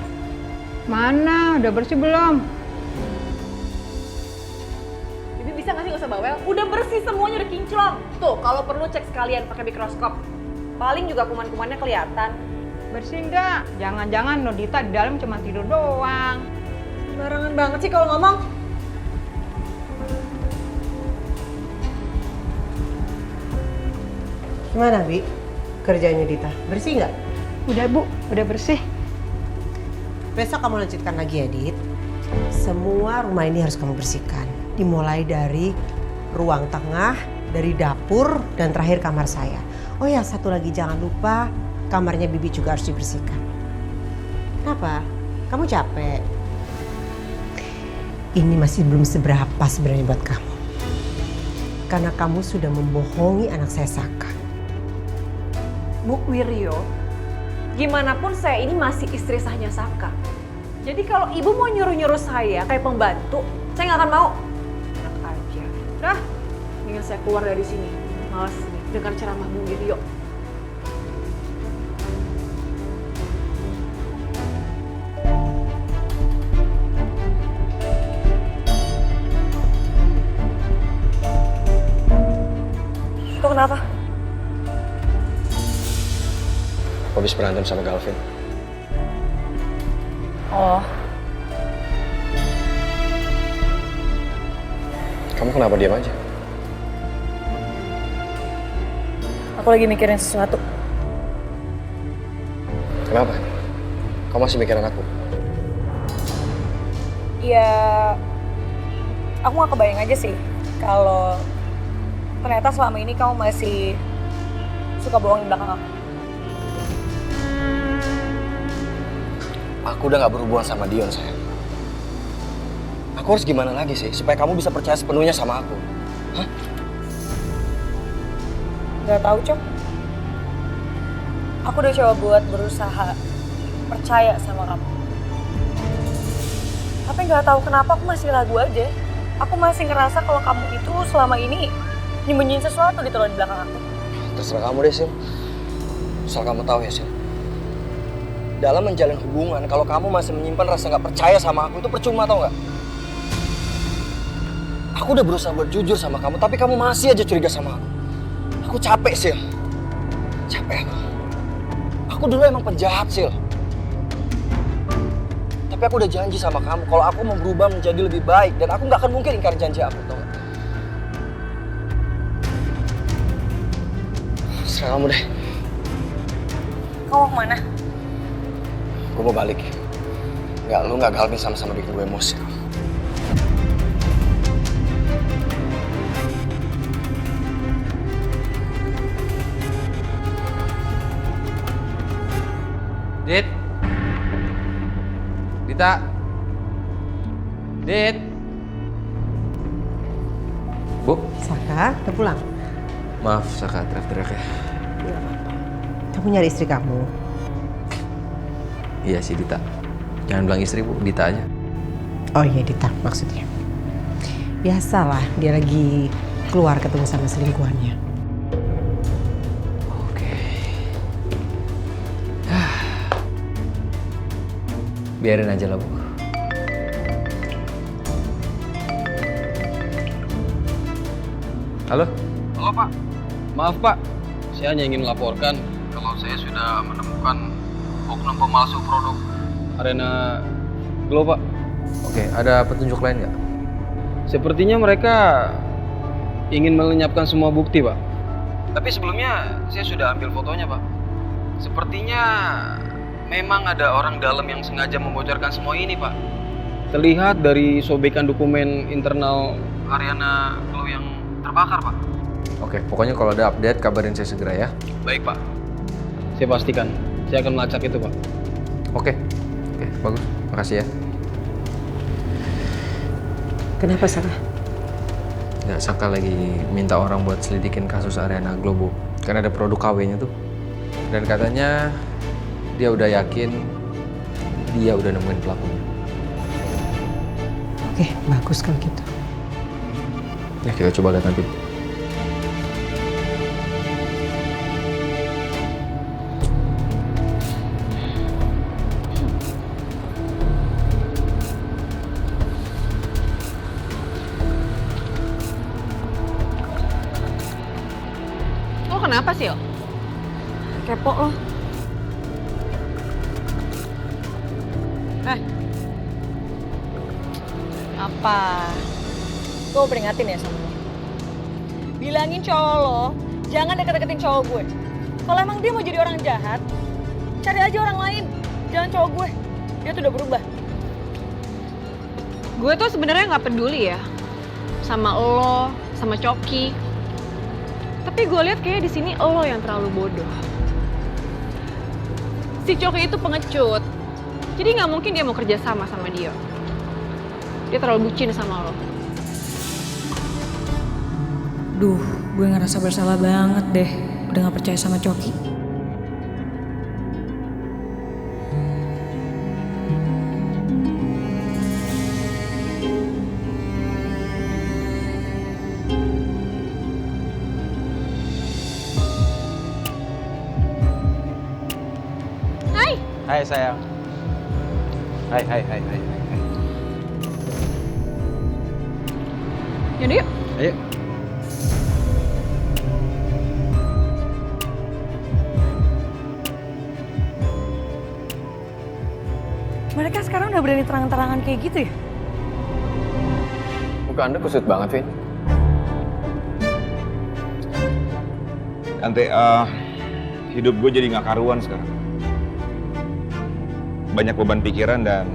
Mana, udah bersih belum? Bibi bisa nggak sih nggak usah bawel? Udah bersih semuanya, udah kinclong. Tuh, kalau perlu cek sekalian pakai mikroskop. Paling juga kuman-kumannya kelihatan. Bersih enggak? Jangan-jangan Nodita di dalam cuma tidur doang. Barengan banget sih kalau ngomong. Gimana, Bi? Kerjanya Dita? Bersih nggak? Udah, Bu. Udah bersih. Besok kamu lanjutkan lagi ya, Dit. Semua rumah ini harus kamu bersihkan. Dimulai dari ruang tengah, dari dapur, dan terakhir kamar saya. Oh ya, satu lagi jangan lupa, kamarnya Bibi juga harus dibersihkan. Kenapa? Kamu capek? Ini masih belum seberapa sebenarnya buat kamu. Karena kamu sudah membohongi anak saya Saka. Bu Wiryo, gimana pun saya ini masih istri sahnya Saka. Jadi kalau ibu mau nyuruh-nyuruh saya kayak pembantu, saya nggak akan mau. Enak aja. Udah, mendingan saya keluar dari sini. Males nih dengar ceramah Bu Wiryo. Itu kenapa? Aku habis berantem sama Galvin. Oh, Kamu kenapa diam aja? aku lagi mikirin sesuatu. Kenapa? Kamu masih mikirin aku? Ya, aku gak kebayang aja sih kalau ternyata selama ini kamu masih suka bohong di belakang aku. Aku udah gak berhubungan sama Dion, sayang. Aku harus gimana lagi sih supaya kamu bisa percaya sepenuhnya sama aku? Hah? Gak tahu, Cok. Aku udah coba buat berusaha percaya sama kamu. Tapi gak tahu kenapa aku masih ragu aja. Aku masih ngerasa kalau kamu itu selama ini nyembunyiin sesuatu gitu loh di belakang aku. Terserah kamu deh, Sil. Asal kamu tahu ya, Sil. Dalam menjalin hubungan, kalau kamu masih menyimpan rasa gak percaya sama aku, itu percuma, tau gak? Aku udah berusaha buat jujur sama kamu, tapi kamu masih aja curiga sama aku. Aku capek, Sil. Capek aku. Aku dulu emang penjahat, Sil. Tapi aku udah janji sama kamu, kalau aku mau berubah menjadi lebih baik, dan aku gak akan mungkin ingkar janji aku, tau gak? Serah kamu deh. Kamu mau kemana? Gue mau balik. Nggak, lu nggak Galvin sama-sama bikin gue emosi. Dit. Dita. Dit. Bu. Saka, udah pulang? Maaf, Saka, teriak-teriak ya. Kamu nyari istri kamu? Iya sih, Dita. Jangan bilang istri, Bu. Dita aja. Oh iya, Dita maksudnya. Biasalah, dia lagi keluar ketemu sama selingkuhannya. Biarin aja lah, Bu. Halo? Halo, Pak. Maaf, Pak. Saya hanya ingin melaporkan kalau saya sudah menemukan oknum pemalsu produk Arena Glow, Pak. Oke, ada petunjuk lain nggak? Sepertinya mereka ingin melenyapkan semua bukti, Pak. Tapi sebelumnya saya sudah ambil fotonya, Pak. Sepertinya memang ada orang dalam yang sengaja membocorkan semua ini, Pak. Terlihat dari sobekan dokumen internal Ariana Glow yang terbakar, Pak. Oke, pokoknya kalau ada update kabarin saya segera ya. Baik, Pak. Saya pastikan. Saya akan melacak itu, Pak. Oke, bagus. Makasih ya. Kenapa, Sarah? Nggak, Saka lagi minta orang buat selidikin kasus Ariana Globo. Kan ada produk KW-nya tuh. Dan katanya dia udah yakin dia udah nemuin pelakunya. Oke, bagus kalau gitu. Ya, kita coba lihat nanti. Lo kenapa sih, Yo? Kepo lo. Apa? Gue peringatin ya sama lo. Bilangin cowok lo, jangan deket-deketin cowok gue. Kalau emang dia mau jadi orang jahat, cari aja orang lain. Jangan cowok gue. Dia tuh udah berubah. Gue tuh sebenarnya nggak peduli ya sama lo, sama Coki. Tapi gue lihat kayak di sini lo yang terlalu bodoh. Si Coki itu pengecut, jadi nggak mungkin dia mau kerja sama dia. Dia terlalu bucin sama lo. Duh, gue ngerasa bersalah banget deh udah gak percaya sama Coki. Hai sayang. Hai. Yaudah yuk. Ayo. Mereka sekarang udah berani terang-terangan kayak gitu ya? Muka Anda kusut banget, Vin. Tante, hidup gue jadi gak karuan sekarang. Banyak beban pikiran dan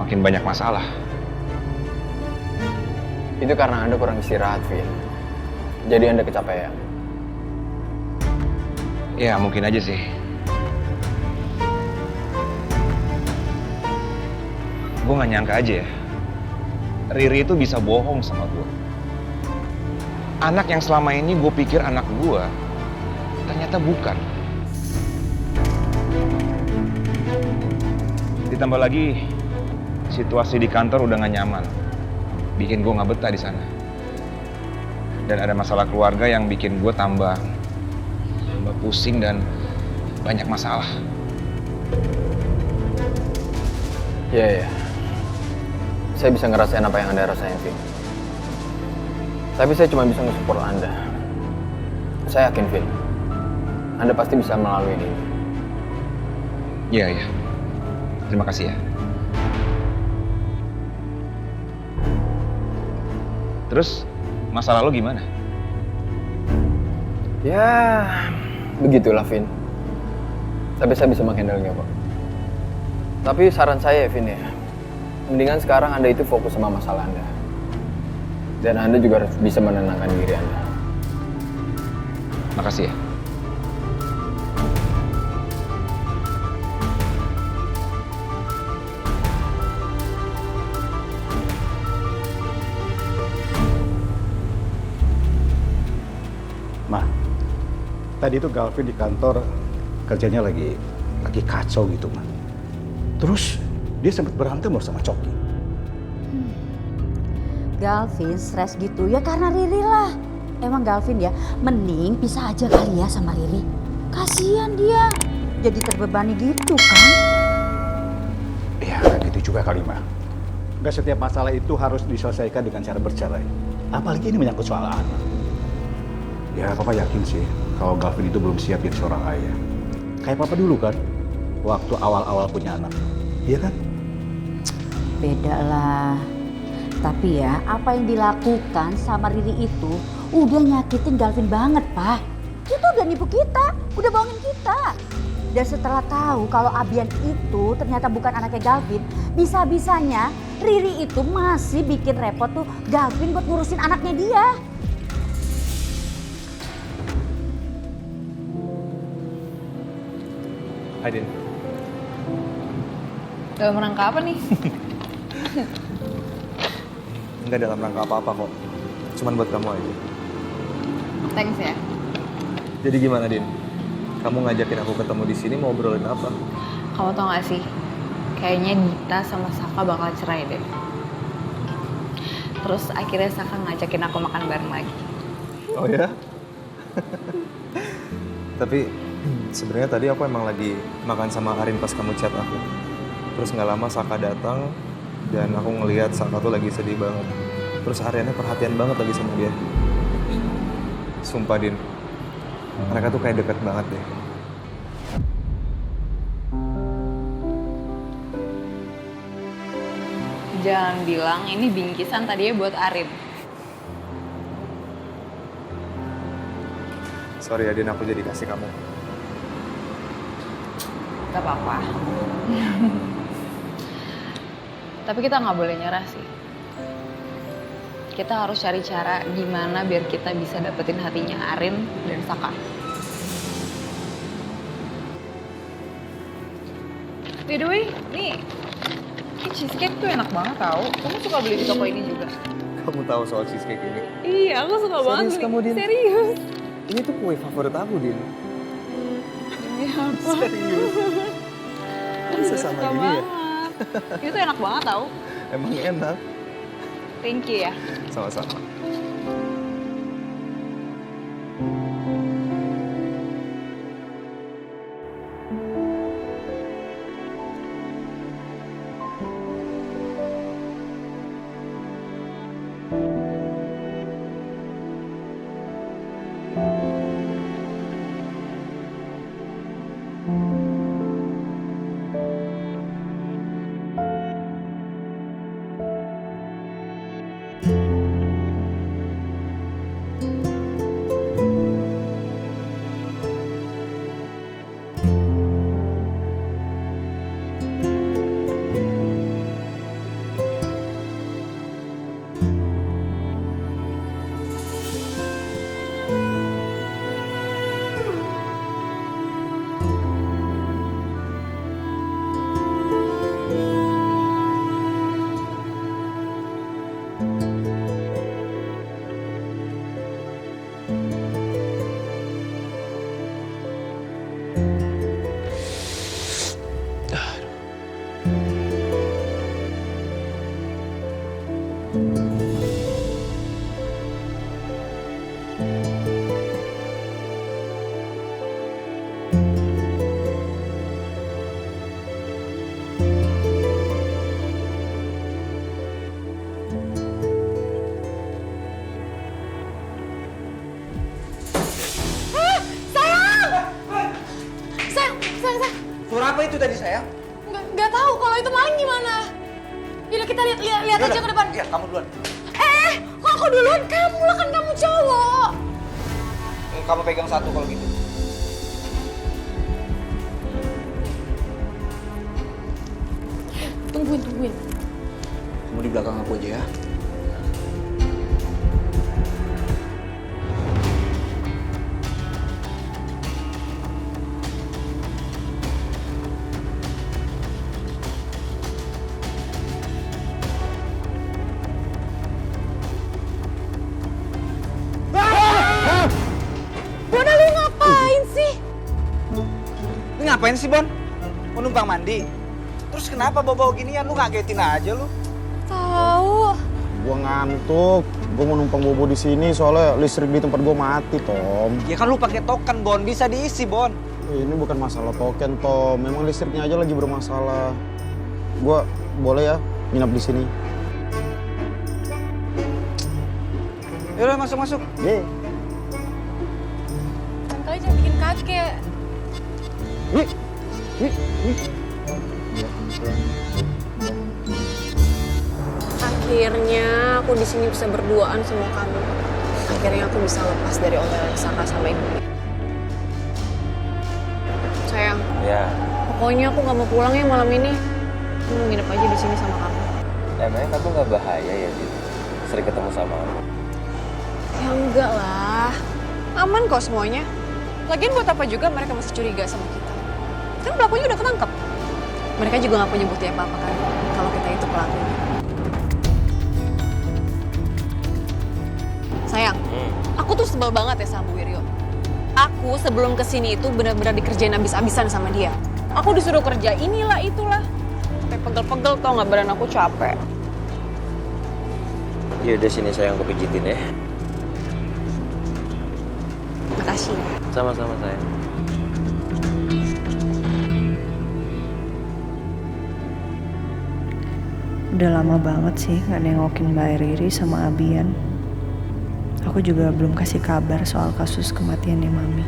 makin banyak masalah. Itu karena Anda kurang istirahat, Vin. Jadi Anda kecapean. Ya, mungkin aja sih. Gue gak nyangka aja ya, Riri itu bisa bohong sama gue. Anak yang selama ini gue pikir anak gue, ternyata bukan. Ditambah lagi, situasi di kantor udah gak nyaman. Bikin gue gak betah di sana. Dan ada masalah keluarga yang bikin gue tambah pusing dan banyak masalah. Iya. Saya bisa ngerasain apa yang Anda rasain, Vin. Tapi saya cuma bisa nge-support Anda. Saya yakin, Vin, Anda pasti bisa melalui ini. Iya. Terima kasih ya. Terus, masalah lo gimana? Ya, begitulah, Vin. Tapi saya bisa menghandle-nya, Pak. Tapi saran saya, Vin ya, mendingan sekarang Anda itu fokus sama masalah Anda. Dan Anda juga harus bisa menenangkan diri Anda. Makasih ya. Ma, tadi itu Galvin di kantor kerjanya lagi kacau gitu, Ma. Terus dia sempat berantem sama Coki. Galvin stres gitu ya karena Riri lah. Emang Galvin ya, mending pisah aja kali ya sama Riri. Kasihan dia, jadi terbebani gitu kan. Ya, gitu juga kali, Ma. Gak setiap masalah itu harus diselesaikan dengan cara bercerai. Apalagi ini menyangkut soal anak. Ya, Papa yakin sih kalau Galvin itu belum siap jadi seorang ayah. Kayak Papa dulu kan, waktu awal-awal punya anak. Iya kan? Beda lah. Tapi ya, apa yang dilakukan sama Riri itu udah nyakitin Galvin banget, Pak. Dia tuh udah nipu kita, udah bohongin kita. Dan setelah tahu kalau Abian itu ternyata bukan anaknya Galvin, bisa-bisanya Riri itu masih bikin repot tuh Galvin buat ngurusin anaknya dia. Hai Din. Dalam rangka apa nih? Enggak dalam rangka apa-apa kok. Cuman buat kamu aja. Thanks ya. Jadi gimana Din? Kamu ngajakin aku ketemu di sini mau obrolin apa? Kamu tau gak sih? Kayaknya Dita sama Saka bakal cerai deh. Terus akhirnya Saka ngajakin aku makan bareng lagi. Oh ya? Tapi sebenarnya tadi aku emang lagi makan sama Arin pas kamu chat aku. Terus nggak lama Saka datang dan aku ngelihat Saka tuh lagi sedih banget. Terus Ariannya perhatian banget lagi sama dia. Sumpah Din, mereka tuh kayak deket banget deh. Jangan bilang ini bingkisan tadinya buat Arin. Sorry ya Din, aku jadi kasih kamu. Gak apa-apa. Tapi kita nggak boleh nyerah sih. Kita harus cari cara gimana biar kita bisa dapetin hatinya Arin dan Saka. By the way, nih cheesecake tuh enak banget tau. Kamu suka beli di toko ini juga? Kamu tahu soal cheesecake ini? Iya, aku suka banget beli. Kamu, Din? Serius. Ini tuh kue favorit aku, Din. Ini apa? Serius? Bisa sama suka gini ya? Ini tuh enak banget tau. Emang enak. Thank you ya. Sama-sama. Apa itu tadi sayang? Nggak tahu kalau itu maling gimana. Yaudah kita lihat aja ke depan. Iya, kamu duluan. Kok aku duluan? Kamu lah, kan kamu cowok. Kamu pegang satu kalau gitu. Tungguin. Kamu di belakang aku aja ya. Ngapain sih, Bon? Mau numpang mandi? Terus kenapa bawa-bawa ginian? Lu ngagetin aja lu. Tahu. Gua ngantuk. Gua mau numpang bobo di sini soalnya listrik di tempat gua mati, Tom. Ya kan lu pakai token, Bon. Bisa diisi, Bon. Ini bukan masalah token, Tom. Memang listriknya aja lagi bermasalah. Gua boleh ya nginap di sini? Yaudah, masuk. Ye. Kali jangan bikin kaget. Nih. Akhirnya aku di sini bisa berduaan sama kamu. akhirnya aku bisa lepas dari omelan Saka sama Ibu. Sayang, Ya, pokoknya aku nggak mau pulang ya malam ini. Aku mau nginep aja di sini sama kamu. emangnya kamu nggak bahaya ya, Din? Sering ketemu sama aku. Ya enggak lah, aman kok semuanya. Lagian buat apa juga mereka masih curiga sama kita? Kan pelakunya udah ketangkep. Mereka juga nggak punya bukti apa-apa kan, kalau kita itu pelakunya. Sayang, aku tuh sebel banget ya sama Bu Wiryo. Aku sebelum kesini itu benar-benar dikerjain abis-abisan sama dia. Aku disuruh kerja inilah itulah. Sampai pegel-pegel tau nggak, badan aku capek. Ya udah sini sayang, aku pijitin ya. Makasih. Sama-sama sayang. Udah lama banget sih nggak nengokin Mbak Riri sama Abian. Aku juga belum kasih kabar soal kasus kematiannya Mami.